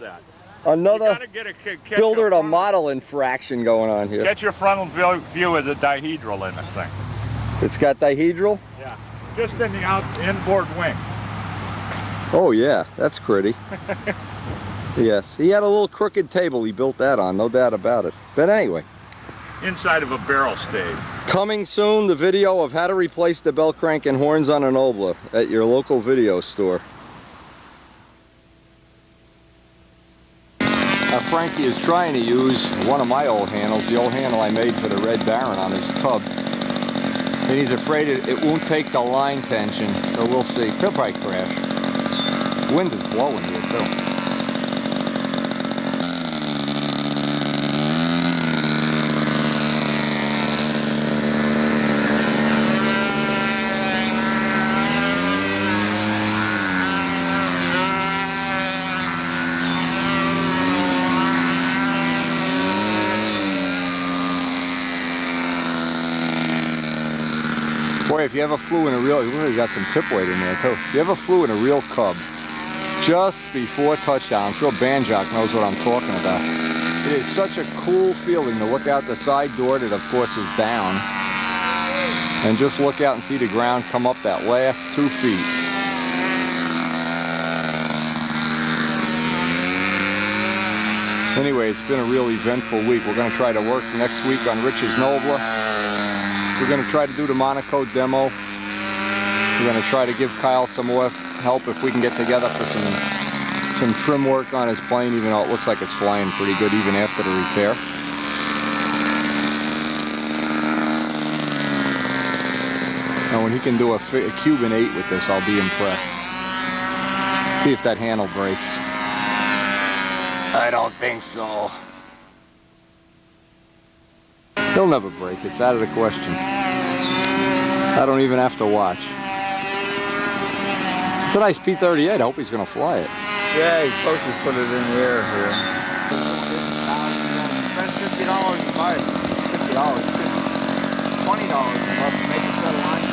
another get builder to model infraction going on here. Get your frontal view of the dihedral in this thing. It's got dihedral? Yeah, just in the inboard wing. Oh, yeah, that's pretty. Yes, he had a little crooked table he built that on, no doubt about it. But anyway. Inside of a barrel stave. Coming soon, the video of how to replace the bell crank and horns on a Nobler at your local video store. Frankie is trying to use one of my old handles, the old handle I made for the Red Baron on his Cub. And he's afraid it won't take the line tension, so we'll see. He'll probably crash. Wind is blowing here too. Boy, if you ever flew in a real, you really got some tip weight in there too. If you ever flew in a real Cub, just before touchdown, I'm sure Banjock knows what I'm talking about. It is such a cool feeling to look out the side door that of course is down, and just look out and see the ground come up that last 2 feet. Anyway, it's been a real eventful week. We're going to try to work next week on Rich's Nobler. We're going to try to do the Monaco demo. We're going to try to give Kyle some more help if we can get together for some trim work on his plane, even though it looks like it's flying pretty good even after the repair. And when he can do a Cuban 8 with this, I'll be impressed. See if that handle breaks. I don't think so. He'll never break. It's out of the question. I don't even have to watch. It's a nice P-38. I hope he's going to fly it. Yeah, he's supposed to put it in the air here. Spend $50 to buy it. $50. $20 to make a set of line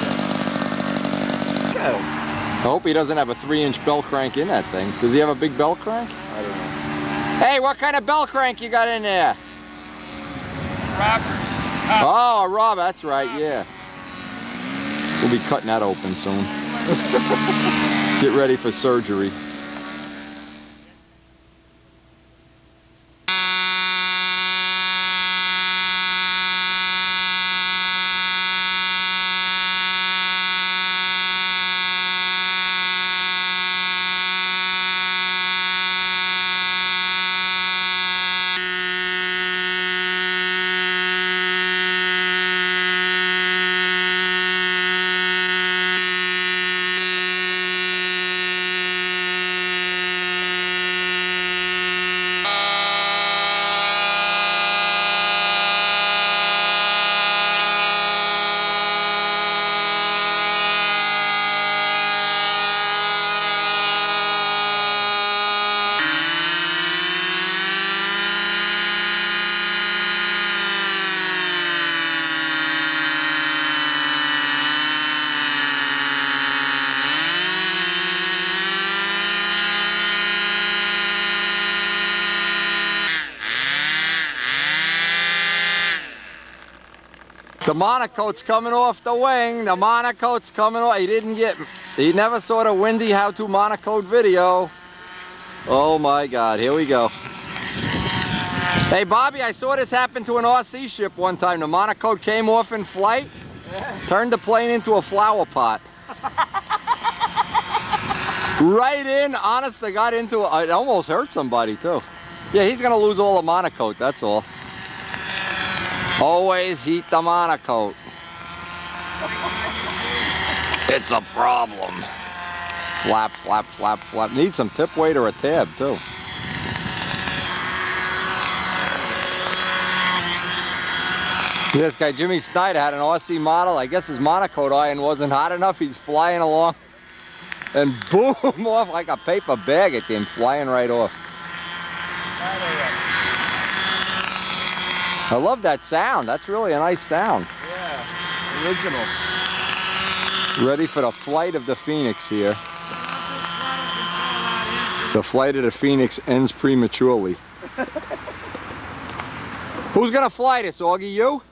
check. I hope he doesn't have a 3-inch bell crank in that thing. Does he have a big bell crank? I don't know. Hey, what kind of bell crank you got in there? Robbers. Oh, a Rob, that's right, yeah. We'll be cutting that open soon. Get ready for surgery. The monocoat's coming off the wing. The monocoat's coming off. He never saw the windy how-to monocoat video. Oh my God, here we go. Hey Bobby, I saw this happen to an RC ship one time. The monocoat came off in flight, turned the plane into a flower pot. Right in, honest to God, into it almost hurt somebody too. Yeah, he's gonna lose all the monocoat, that's all. Always heat the monocoat. It's a problem. Flap, flap, flap, flap. Need some tip weight or a tab, too. This guy, Jimmy Snyder, had an RC model. I guess his monocoat iron wasn't hot enough. He's flying along. And boom, off like a paper bag. It came flying right off. I love that sound. That's really a nice sound. Yeah, original. Ready for the flight of the Phoenix here. The flight of the Phoenix ends prematurely. Who's gonna fly this, Augie? You?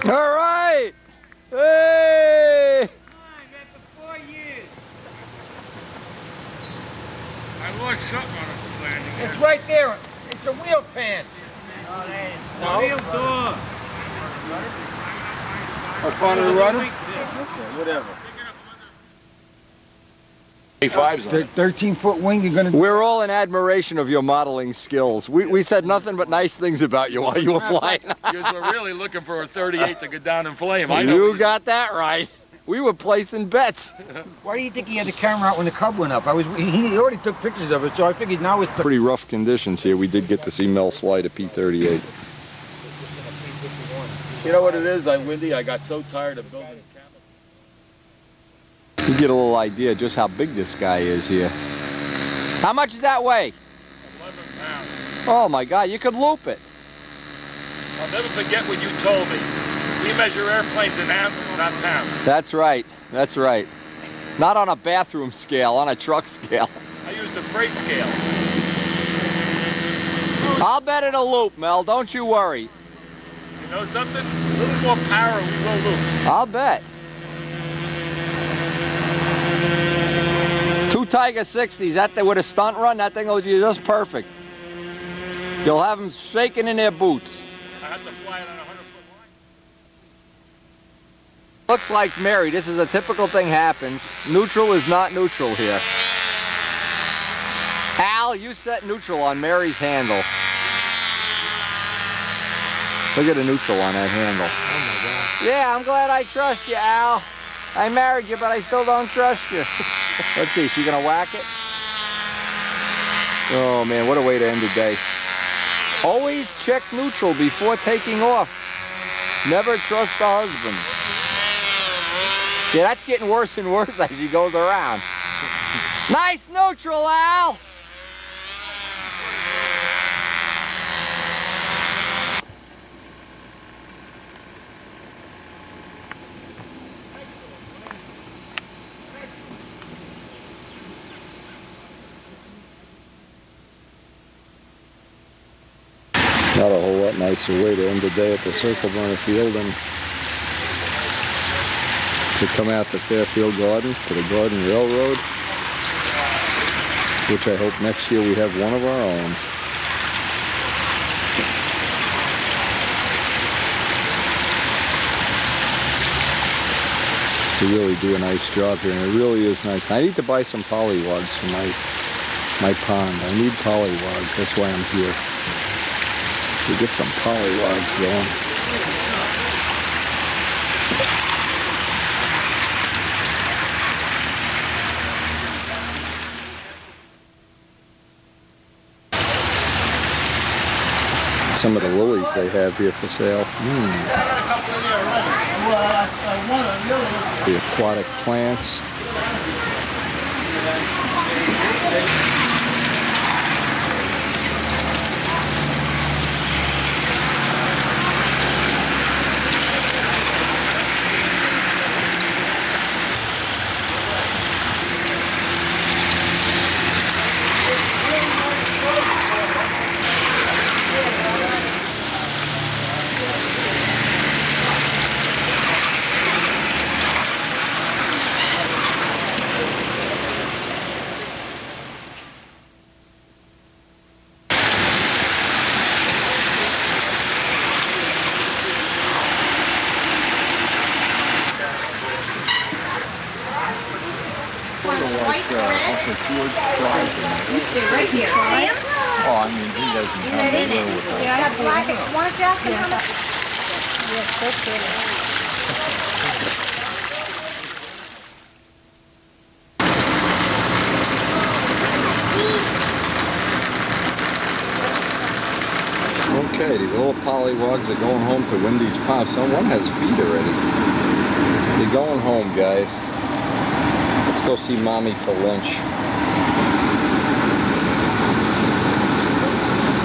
All right. Hey. I lost something on the plan. It's right there. It's a wheel pants. No, wheel door. A front of the rudder? Okay, whatever. 13-foot wing, you're gonna... We're all in admiration of your modeling skills. We said nothing but nice things about you while you were flying. You were really looking for a 38 to go down in flame. I know you got that right. We were placing bets. Why do you think he had the camera out when the Cub went up? He already took pictures of it, so I figured now it's... Pretty rough conditions here. We did get to see Mel fly the P-38. You know what it is, Windy? I got so tired of building a camera. You get a little idea just how big this guy is here. How much does that weigh? 11 pounds. Oh my God, you could loop it. I'll never forget what you told me. We measure airplanes in ounces, not pounds. That's right, that's right. Not on a bathroom scale, on a truck scale. I use the freight scale. I'll bet it'll loop, Mel, don't you worry. You know something? A little more power, we will loop. I'll bet. 2 Tiger 60s, that thing with a stunt run, that thing will be just perfect. You'll have them shaking in their boots. I have to fly it on a 100-foot line. Looks like Mary, this is a typical thing happens. Neutral is not neutral here. Al, you set neutral on Mary's handle. Look at the neutral on that handle. Oh my God. Yeah, I'm glad I trust you, Al. I married you, but I still don't trust you. Let's see, is she gonna whack it? Oh man, what a way to end the day. Always check neutral before taking off. Never trust the husband. Yeah, that's getting worse and worse as he goes around. Nice neutral, Al! Not a whole lot nicer way to end the day at the Circle Burner Field and to come out to Fairfield Gardens, to the Garden Railroad, which I hope next year we have one of our own. They really do a nice job here, and it really is nice. I need to buy some pollywogs for my pond. I need pollywogs, that's why I'm here. To get some pollywogs going. Some of the lilies they have here for sale. The aquatic plants. Right here. Oh, I mean, he doesn't come Yeah, in with that. I have black. Do you want to ask him how much? Yes, that's it. Okay, these little pollywogs are going home to Wendy's Pond. Someone has feed already. They're going home, guys. Let's go see Mommy for lunch.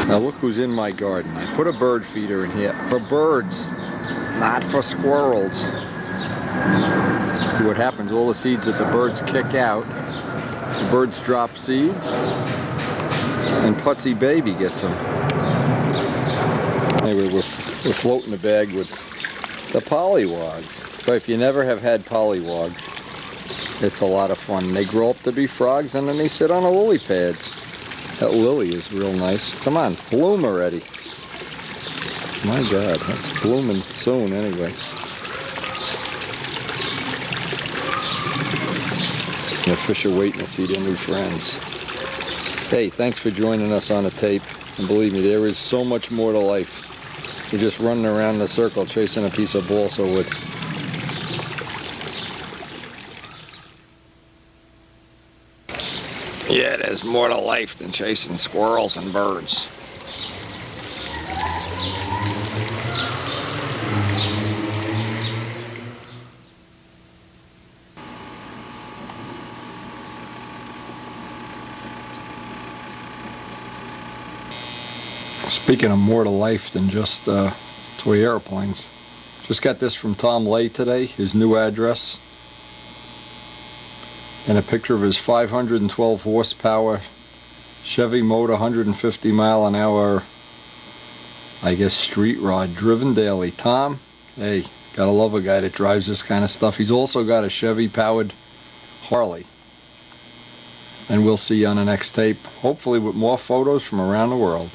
Now look who's in my garden. I put a bird feeder in here for birds, not for squirrels. See what happens, all the seeds that the birds kick out, the birds drop seeds, and Putsy Baby gets them. Anyway, we're floating the bag with the pollywogs. But if you never have had pollywogs, it's a lot of fun. They grow up to be frogs and then they sit on the lily pads. That lily is real nice. Come on, bloom already. My God, that's blooming soon anyway. The fish are waiting to see their new friends. Hey, thanks for joining us on the tape. And believe me, there is so much more to life. You're just running around in a circle chasing a piece of balsa wood. Yeah, there's more to life than chasing squirrels and birds. Speaking of more to life than just toy airplanes, just got this from Tom Lay today, his new address, and a picture of his 512 horsepower Chevy motor, 150 mile an hour, I guess, street rod, driven daily. Tom, hey, gotta love a guy that drives this kind of stuff. He's also got a Chevy powered Harley. And we'll see you on the next tape, hopefully with more photos from around the world.